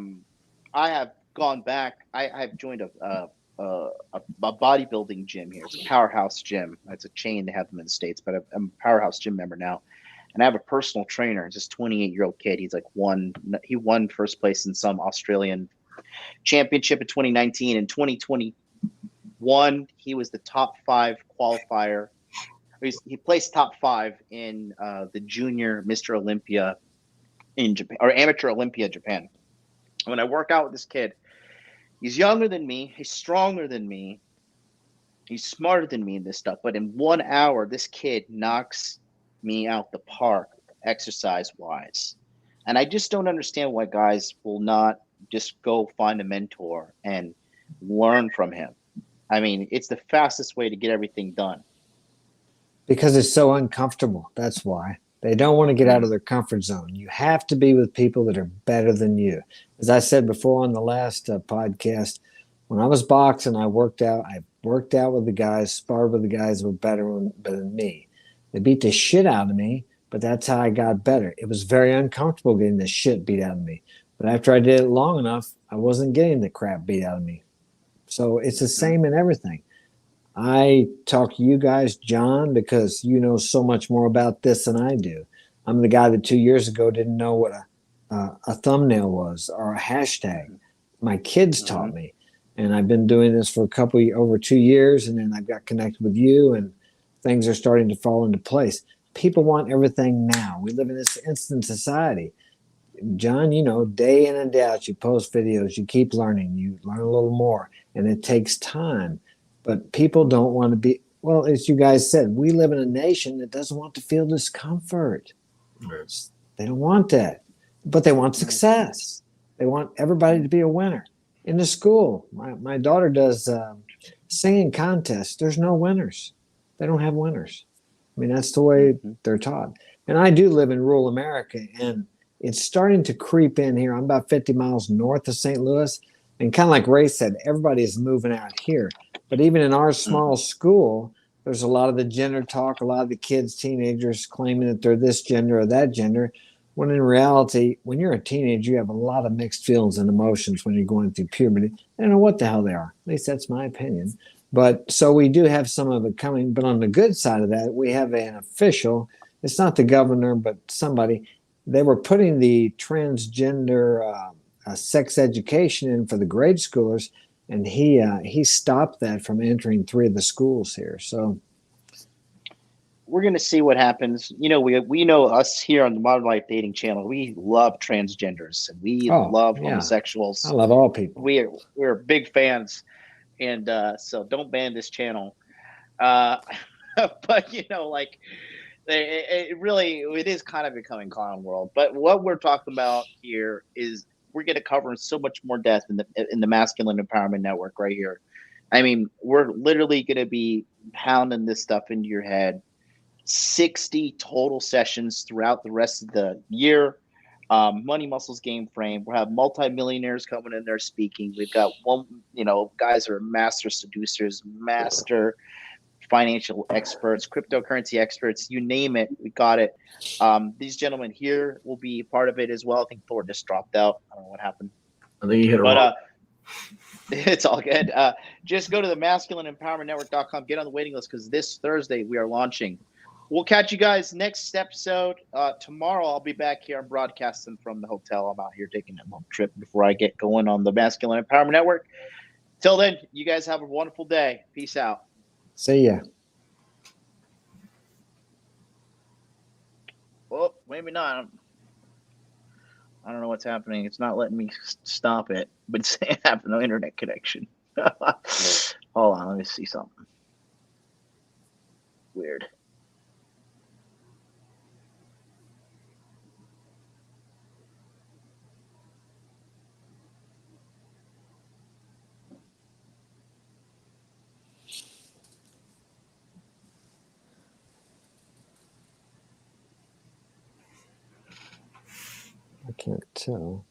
have gone back. I've joined a bodybuilding gym here. It's a Powerhouse Gym. It's a chain. They have them in the States, but I'm a Powerhouse Gym member now. And I have a personal trainer. It's this 28-year-old kid. He's like he won first place in some Australian championship in 2019. In 2021, he was the top 5 qualifier. He placed top 5 in the junior Mr. Olympia in Japan, or Amateur Olympia Japan. When I work out with this kid, he's younger than me. He's stronger than me. He's smarter than me in this stuff. But in 1 hour, this kid knocks me out the park exercise-wise. And I just don't understand why guys will not just go find a mentor and learn from him. I mean, it's the fastest way to get everything done. Because it's so uncomfortable. That's why. They don't want to get out of their comfort zone. You have to be with people that are better than you. As I said before on the last podcast, when I was boxing, I worked out with the guys, sparred with the guys who were better than me. They beat the shit out of me, but that's how I got better. It was very uncomfortable getting the shit beat out of me. But after I did it long enough, I wasn't getting the crap beat out of me. So it's the same in everything. I talk to you guys, John, because you know so much more about this than I do. I'm the guy that 2 years ago didn't know what a thumbnail was or a hashtag. My kids taught me, and I've been doing this for over 2 years, and then I got connected with you, and things are starting to fall into place. People want everything now. We live in this instant society. John, you know, day in and day out, you post videos, you keep learning, you learn a little more, and it takes time. But people don't want to be, well, as you guys said, we live in a nation that doesn't want to feel discomfort. Right. They don't want that. But they want success. They want everybody to be a winner. In the school, my daughter does singing contests. There's no winners. They don't have winners. I mean, that's the way they're taught. And I do live in rural America, and it's starting to creep in here. I'm about 50 miles north of St. Louis. And kind of like Ray said, everybody is moving out here. But even in our small school, there's a lot of the gender talk, a lot of the kids, teenagers claiming that they're this gender or that gender, when in reality, when you're a teenager, you have a lot of mixed feelings and emotions when you're going through puberty. I don't know what the hell they are. At least that's my opinion. But so we do have some of it coming. But on the good side of that, we have an official. It's not the governor, but somebody. They were putting the transgender sex education in for the grade schoolers, and he stopped that from entering 3 of the schools here. So we're going to see what happens. You know, we know us here on the Modern Life Dating Channel. We love transgenders and we love homosexuals. I love all people. We're big fans, and so don't ban this channel. But you know, like it is kind of becoming clown world. But what we're talking about here is we're going to cover so much more depth in the Masculine Empowerment Network right here. I mean, we're literally going to be pounding this stuff into your head. 60 total sessions throughout the rest of the year. Money Muscles Game Frame. We'll have multimillionaires coming in there speaking. We've got guys that are master seducers, master financial experts, cryptocurrency experts, you name it, we got it. These gentlemen here will be part of it as well. I think Thor just dropped out. I don't know what happened. I think you hit a But wrong. it's all good. Just go to the masculineempowermentnetwork.com, get on the waiting list, because this Thursday we are launching. We'll catch you guys next episode. Tomorrow I'll be back here. I'm broadcasting from the hotel. I'm out here taking a little trip before I get going on the Masculine Empowerment Network. Till then, you guys have a wonderful day. Peace out. See ya. Well, maybe not. I don't know what's happening. It's not letting me stop it, but it's saying I have no internet connection. Hold on, let me see something. Weird. I can't tell.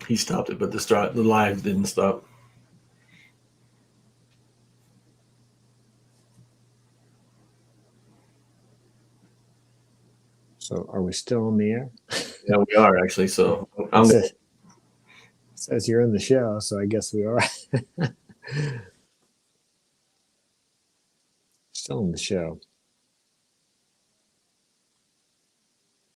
He stopped it, but the live didn't stop. So are we still on the air? Yeah, we are actually. So I'm It says you're in the show, so I guess we are. Still in the show.